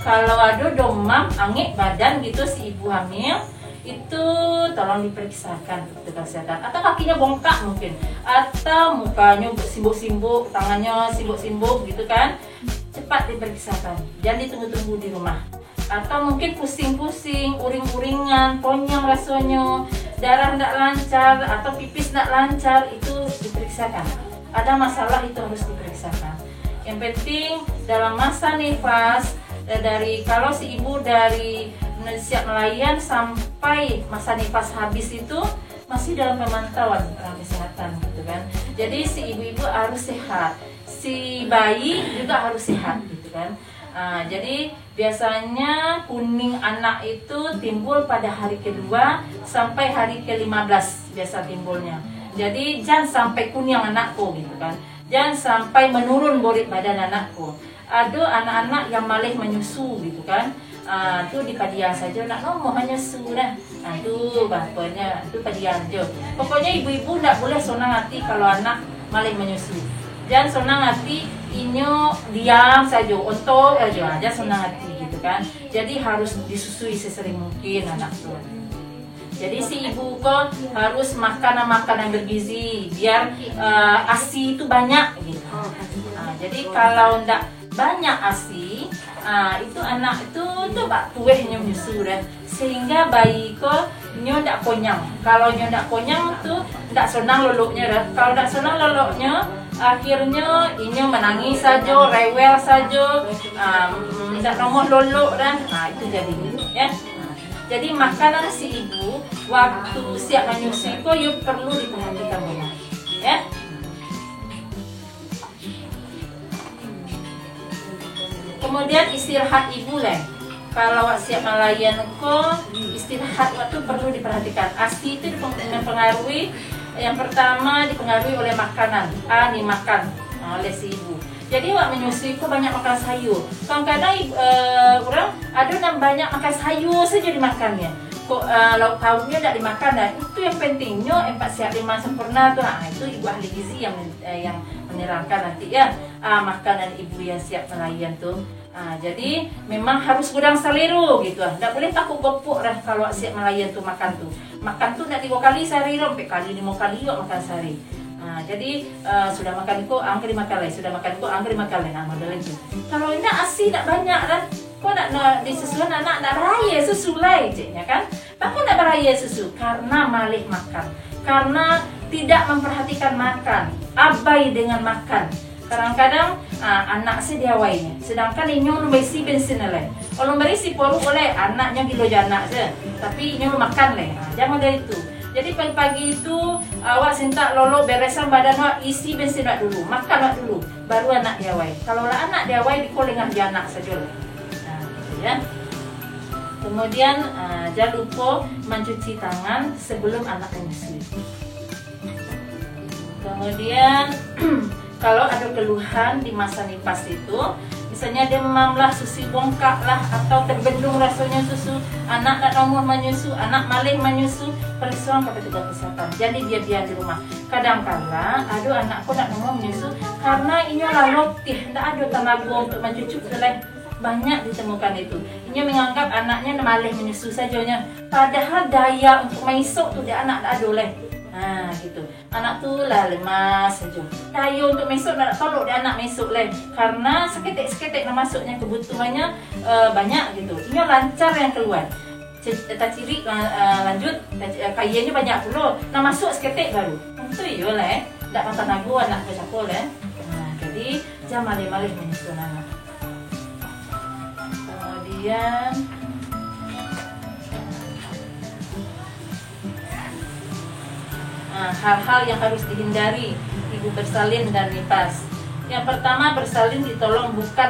Kalau ada demam, angin badan gitu si ibu hamil, itu tolong diperiksakan ke petugas kesehatan. Atau kakinya bongkak mungkin, atau mukanya simbuk-simbuk, tangannya simbuk-simbuk gitu kan, cepat diperiksakan. Jangan ditunggu-tunggu di rumah. Atau mungkin pusing-pusing, uring-uringan, ponyang rasanya, darah tidak lancar atau pipis tidak lancar, itu diperiksakan. Ada masalah itu harus diperiksakan. Yang penting dalam masa nifas, dari kalau si ibu dari siap melayan sampai masa nifas habis itu masih dalam pemantauan orang kesehatan gitu kan. Jadi si ibu-ibu harus sehat, si bayi juga harus sehat gitu kan. Jadi biasanya kuning anak itu timbul pada hari kedua sampai hari ke-15 biasa timbulnya. Jadi jangan sampai kuning anakku gitu kan. Jangan sampai menurun berat badan anakku. Ada anak-anak yang malah menyusu gitu kan. Tu di padian saja nak mau hanya susu dah. Tu bapaknya tu padian je. Pokoknya ibu-ibu tak boleh senang hati kalau anak malah menyusu. Jangan senang hati, inyo diam saja, otot aja, jangan senang hati gitu kan. Jadi harus disusui sesering mungkin anak tu. Jadi si ibu kok harus makan makanan bergizi biar ASI itu banyak gitu. Jadi kalau ndak banyak ASI, itu anak itu tuh bak tuehnya menyusu dah. Sehingga bayi kok nyo ndak konyang. Kalau nyo ndak konyang tuh ndak senang loloknya dah. Kalau ndak senang loloknya, akhirnya inyo menangis saja, rewel saja, tidak nomor lolok dah. Itu jadi ya. Jadi makanan si ibu waktu siap menyusui kok yuk perlu diperhatikan banyak, ya. Kemudian istirahat ibu lah. Kalau siap melayan kok istirahat waktu perlu diperhatikan. ASI itu mempengaruhi, yang pertama dipengaruhi oleh makanan. Dimakan oleh si ibu. Jadi wak menyusui kok banyak makan sayur. Kadang-kadang orang ada yang banyak makan sayur saja dimakannya. Kok lauk pauknya tidak dimakan dah. Itu yang pentingnya 4 sehat 5 sempurna tuh. Itu ibu ahli gizi yang menerangkan nanti ya. Makanan ibu yang siap melayan tuh. Jadi memang harus gudang selera gitu. Tidak boleh takut gopuk dah kalau siap melayan tuh makan tuh. Makan tuh tidak 3 kali sehari, 4 kali 5 kali yuk makan sehari. Jadi sudah makan kok angker dimakan lagi, sudah makan kok angker dimakan lagi. Model itu. Kalau ini ASI tak banyak kan, kok nak disusuan anak nak beraya susu lagi ciknya kan? Bahkan nak beraya susu karena malih makan, karena tidak memperhatikan makan, abai dengan makan. Kadang-kadang anak si diawainya, sedangkan inyong berisi bensin leh. Kalau berisi poru oleh anaknya kilo jana je, tapi inyong makan leh. Jangan dari itu. Jadi pagi-pagi itu awak sinta lolo beresan badan awak, isi bensin awak dulu, makan awak dulu, baru anak diawai. Kalau lah anak diawai dikolengan anak saja lah. Gitu ya. Kemudian jangan lupa mencuci tangan sebelum anak menyusui. Kemudian kalau ada keluhan di masa nifas itu, misalnya demam lah, susu bongkak lah, atau terbendung rasanya susu, anak tak nomor menyusu, anak malih menyusu, periksa ke petugas kesehatan. Jadi biar di rumah. Kadang-kala ada anak pun tak nomor menyusu karena ini lalu tidak ada tenaga untuk mencucu selai. Banyak ditemukan itu. Ini menganggap anaknya malih menyusu sajanya. Padahal daya untuk maisok tu dia anak tak ada oleh. Gitu. Anak tu lah lemas saja. Daya untuk mesok nak tolok dia anak mesok leh. Karena seketik-seketik nak masuknya kebutuhannya banyak gitu. Ini lancar yang keluar. Ciri lanjut kayanya banyak pula. Nak masuk seketik baru. Itu yo leh. Tak patah nagu anak bercakap leh. Jadi jangan malih-malih menyusun anak. Kemudian hal-hal yang harus dihindari ibu bersalin dan nifas. Yang pertama, bersalin ditolong bukan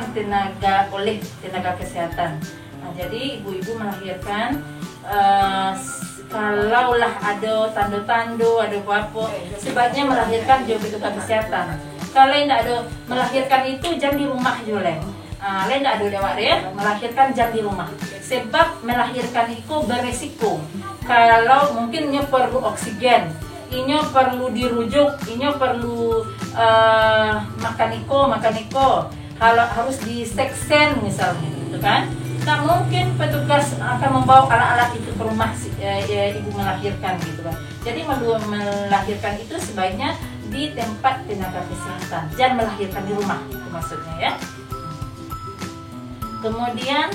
oleh tenaga kesehatan. Jadi ibu-ibu melahirkan kalaulah ada tanda-tanda, ada apa, sebaiknya melahirkan jauh petugas kesehatan. Kalau tidak ada melahirkan itu jangan di rumah joleh. Lain tidak ada dewasa ya, melahirkan jangan di rumah. Sebab melahirkan itu beresiko. Kalau mungkin perlu oksigen, ini perlu dirujuk, ini perlu makan iko. Kalau harus di seksen misalnya, gitu kan? Tak mungkin petugas akan membawa alat-alat itu ke rumah ibu melahirkan, gitu kan? Jadi melahirkan itu sebaiknya di tempat tenaga kesehatan, jangan melahirkan di rumah, itu maksudnya ya. Kemudian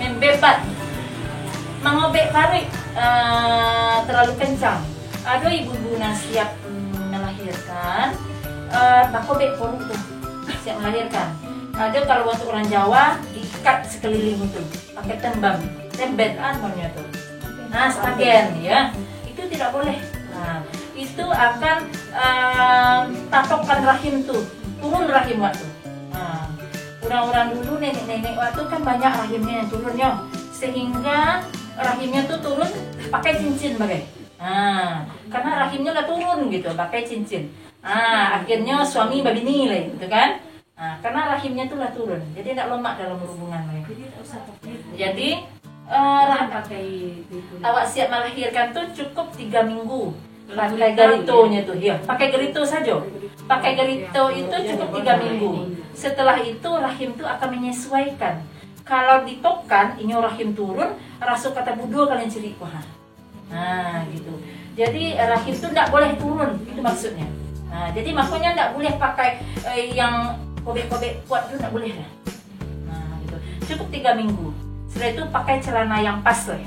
membebat, mengobek tarik terlalu kencang. Ada ibu-ibu yang siap melahirkan, bakobek poruk tuh, siap melahirkan. Ada kalau untuk orang Jawa diikat sekeliling itu, pakai tembet namanya tuh. Stagen ya, itu tidak boleh. itu akan tapokkan rahim tuh, turun rahim waktu. Orang-orang dulu nenek-nenek waktu kan banyak rahimnya yang turunnya, sehingga rahimnya tuh turun pakai cincin bagai. Karena rahimnya udah turun gitu, pakai cincin. Akhirnya suami babini lah, gitu kan? Karena rahimnya tuh lah turun, jadi tidak lemak dalam hubungan lah. Jadi awak siap melahirkan tuh cukup 3 minggu. Pakai geritonya tuh, ya. Pakai gerito saja. Pakai gerito itu cukup 3 minggu. Setelah itu rahim tuh akan menyesuaikan. Kalau ditokan, ini rahim turun, rasuk kata budo kalian ciri wah. Gitu. Jadi rahim tuh tidak boleh turun, itu maksudnya. Jadi makanya tidak boleh pakai yang kobek-kobek kuat itu tidak boleh lah. Gitu. Cukup 3 minggu. Setelah itu pakai celana yang pas lah.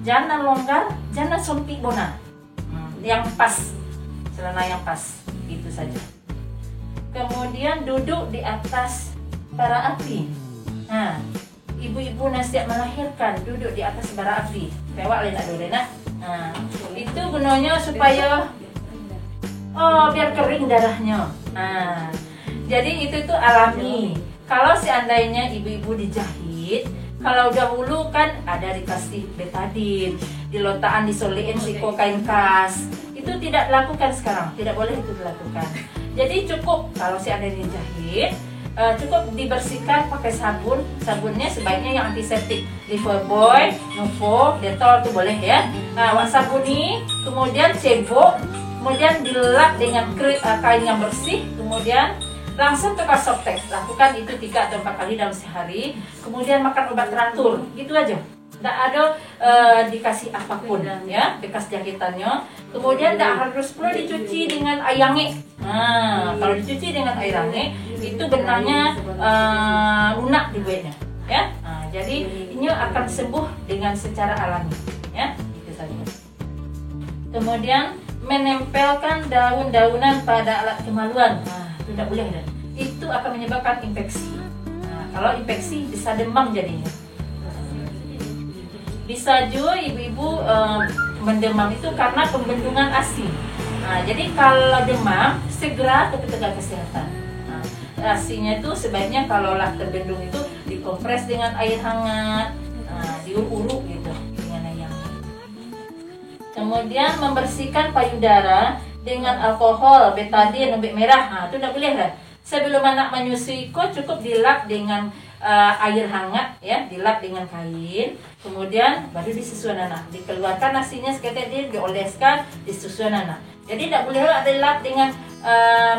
Jangan longgar, jangan sempit bona. Yang pas, celana yang pas, itu saja. Kemudian duduk di atas bara api. Ibu-ibu nasihat melahirkan duduk di atas bara api. Pewak lain ada lena. Itu gunanya supaya biar kering darahnya. Jadi itu tuh alami. Kalau seandainya ibu-ibu dijahit, kalau dahulu kan ada dikasih betadin, di lotaan disolein siko kain kas. Itu tidak dilakukan sekarang, tidak boleh itu dilakukan. Jadi cukup kalau seandainya jahit, cukup dibersihkan pakai sabun. Sabunnya sebaiknya yang antiseptik, Liverboy, Nuvo, Dettol itu boleh ya. Wak sabuni, kemudian cebok, kemudian dilap dengan kain yang bersih, kemudian langsung ke Kasoptek. Lakukan itu 3 atau 4 kali dalam sehari. Kemudian makan obat teratur, gitu aja. Tidak ada dikasih apapun ya bekas jahitannya. Kemudian tidak harus pula dicuci dengan air hangat. Kalau dicuci dengan air hangat itu benarnya lunak dibuatnya ya. Jadi ini akan sembuh dengan secara alami ya. Itu saja. Kemudian menempelkan daun-daunan pada alat kemaluan. Tidak boleh kan? Itu akan menyebabkan infeksi. Kalau infeksi bisa demam jadinya. Bisa juga ibu-ibu mendemam itu karena pembendungan ASI. Jadi kalau demam segera ke petugas kesehatan. ASInya itu sebaiknya kalau lah terbendung itu dikompres dengan air hangat, diuruk-uruk gitu dengan air hangat. Kemudian membersihkan payudara dengan alkohol, betadin, obat merah. Itu tidak boleh lah. Sebelum anak menyusui kok cukup dilap dengan air hangat ya, dilap dengan kain, kemudian baru disusuan anak, dikeluarkan nasinya seketika dia dioleskan, disusuan anak. Jadi tidak boleh ada dilap dengan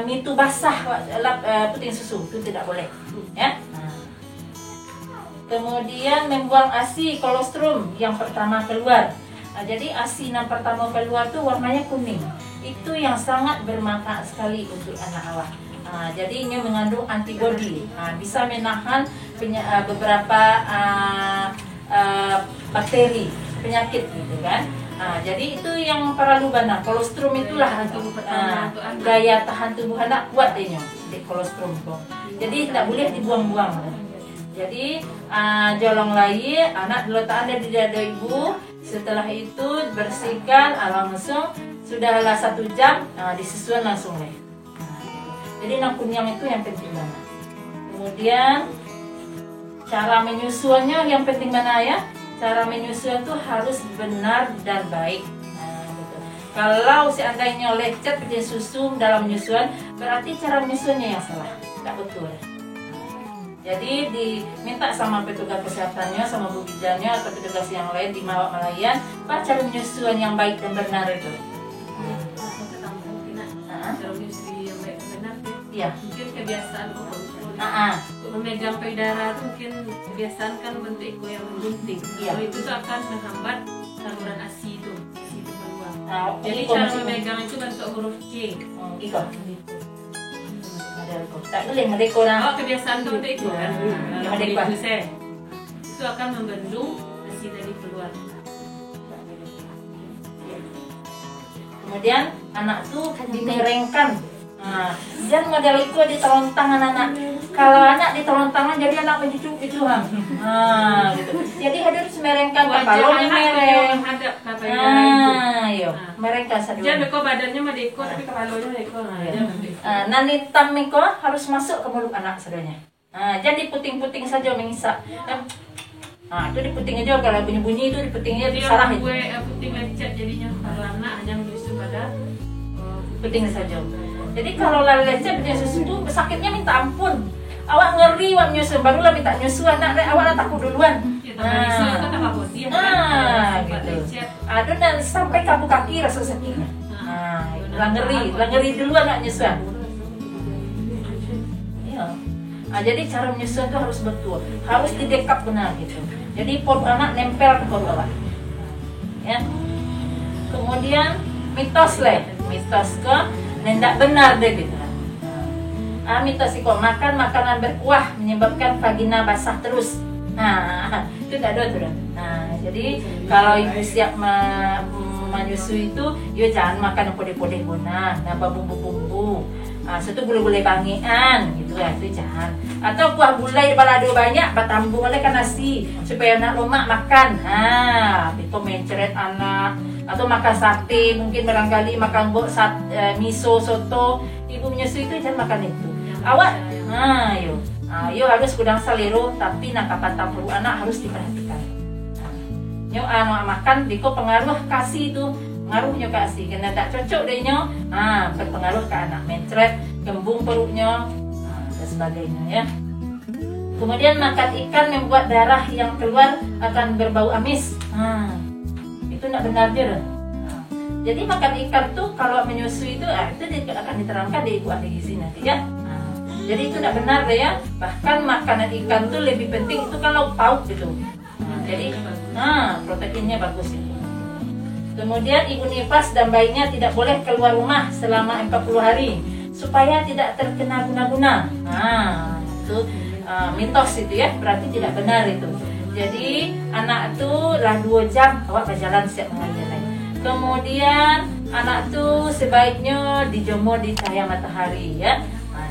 mitu basah, lap puting susu, itu tidak boleh ya. Kemudian membuang ASI kolostrum yang pertama keluar. Jadi ASI yang pertama keluar tuh warnanya kuning. Itu yang sangat bermanfaat sekali untuk anak awak. Jadi ini mengandung antibodi, bisa menahan beberapa bakteri, penyakit gitu kan. Jadi itu yang paralubana, kolostrum itulah daya tahan tubuh anak kuat ini di kolostrum. Jadi tidak boleh dibuang-buang. Jadi jolong lagi anak diletakkan di dada ibu. Setelah itu bersihkan langsung, sudahlah 1 jam disusuan langsung deh. Jadi yang kunyang itu yang penting banget. Kemudian cara menyusuannya yang penting mana ya? Cara menyusuan itu harus benar dan baik. Gitu. Kalau seandainya lecet ke susu dalam menyusuan, berarti cara menyusuannya yang salah, tidak betul. Jadi diminta sama petugas kesehatannya, sama bu bidannya atau petugas yang lain di Mawak Malayan, apa cara menyusuan yang baik dan benar itu. Ya. Mungkin kebiasaan memegang payudara itu mungkin kebiasaan kan bentuk ego yang menggunting. Itu tuh akan menghambat saluran ASI itu keluar. Jadi cara memegang itu bentuk huruf C. Tak boleh merdeka lah. Kebiasaan itu bentuk ego kan. Itu akan membendung ASI tadi keluar. Kemudian anak tuh dimerengkan. Jangan model itu di tolong tangan anak. Kalau anak di tolong tangan jadi anak mencucuk gitu gitu. Jadi harus merengkan balonnya mereng. Hadap kata ibu. Yo, mereng ka sa Dia dulo. beko badannya mah deko tapi kepalanya deko. Nanitam ko harus masuk ke mulut anak sadanya. Jadi puting-puting saja mengisa. Itu diputing aja, kalau bunyi-bunyi itu diputingnya Dia salah itu. gue puting lecet jadinya kalau anak hanya menyusu pada Puting saja. Jadi kalau lecet puting susu itu sakitnya minta ampun. Awak ngeri awak nyusu, barulah minta nyusu anak, awak takut duluan. kita menyusu itu tak apa dia Gitu. Aduh, dan sampai kaku kaki rasa sakitnya. Lah ngeri duluan anak nyusu. Iya. Jadi cara menyusu itu harus betul, harus didekap benar gitu. Jadi perut anak nempel ke perut awak. Ya. Kemudian mitos ke nendak benar deh gitu. Mitos itu makan makanan berkuah menyebabkan vagina basah terus. Itu tidak ada tuh. Jadi kalau ibu siap menyusui itu, yo jangan makan pode-pode guna, nambah bumbu-bumbu. Satu gulai-gulai bangian gitu ya, itu jangan. Atau kuah gulai balado banyak, batambung oleh kan nasi supaya anak lemak makan. Itu menceret anak. Atau makan sate, mungkin barangkali makan miso, soto. Ibu menyusui itu jangan makan itu. Awak, yo harus gudang selero, tapi nangkapan tampuru anak harus diperhatikan. Yo makan, diko pengaruh kasih itu. Pengaruhnya kasih, karena tak cocok deh nyo, berpengaruh ke anak, mencret, gembung perutnya, dan sebagainya ya. Kemudian makan ikan membuat darah yang keluar akan berbau amis. Itu tidak benar dia. Jadi makan ikan tuh kalau menyusui itu, itu akan diterangkan di ibu ahli gizi nanti ya. Jadi itu tidak benar deh ya. Bahkan makanan ikan tuh lebih penting itu kalau pauk gitu. Jadi proteinnya bagus itu. Kemudian ibu nifas dan bayinya tidak boleh keluar rumah selama 40 hari supaya tidak terkena guna-guna. Itu mitos itu ya, berarti tidak benar itu. Jadi anak tuh lah 2 jam awak berjalan siap mengajar. Kemudian anak tuh sebaiknya dijemur di cahaya matahari ya.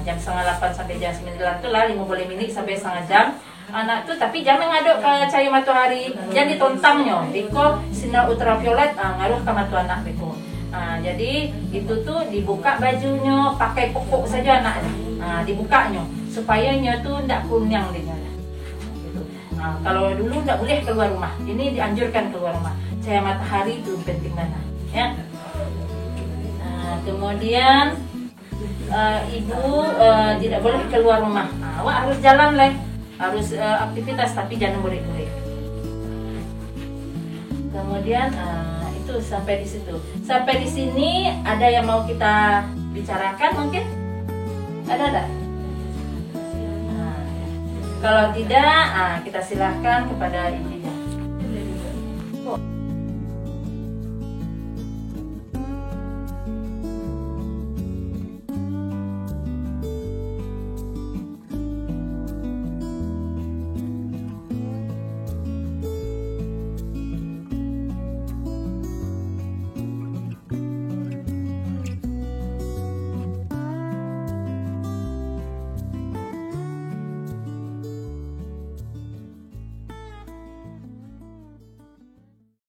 Jam 7:30 sampai jam 9 tuh lah 50 menit sampai setengah jam. Anak tuh tapi jangan ngaduk ke cahaya matahari, jangan ditontangnya. Biko sinar ultraviolet ngaruh ke mata anak biko. Jadi itu tuh dibuka bajunya, pakai pokok saja anaknya. Dibukanya supaya nya tuh ndak kunyang dia. Gitu. Kalau dulu ndak boleh keluar rumah, ini dianjurkan keluar rumah. Cahaya matahari itu penting banget ya. Kemudian ibu tidak boleh keluar rumah. Awak harus jalan harus aktivitas tapi jangan murid-murid. Kemudian itu sampai di situ. Sampai di sini ada yang mau kita bicarakan mungkin? Ada? Kalau tidak, kita silahkan kepada ibu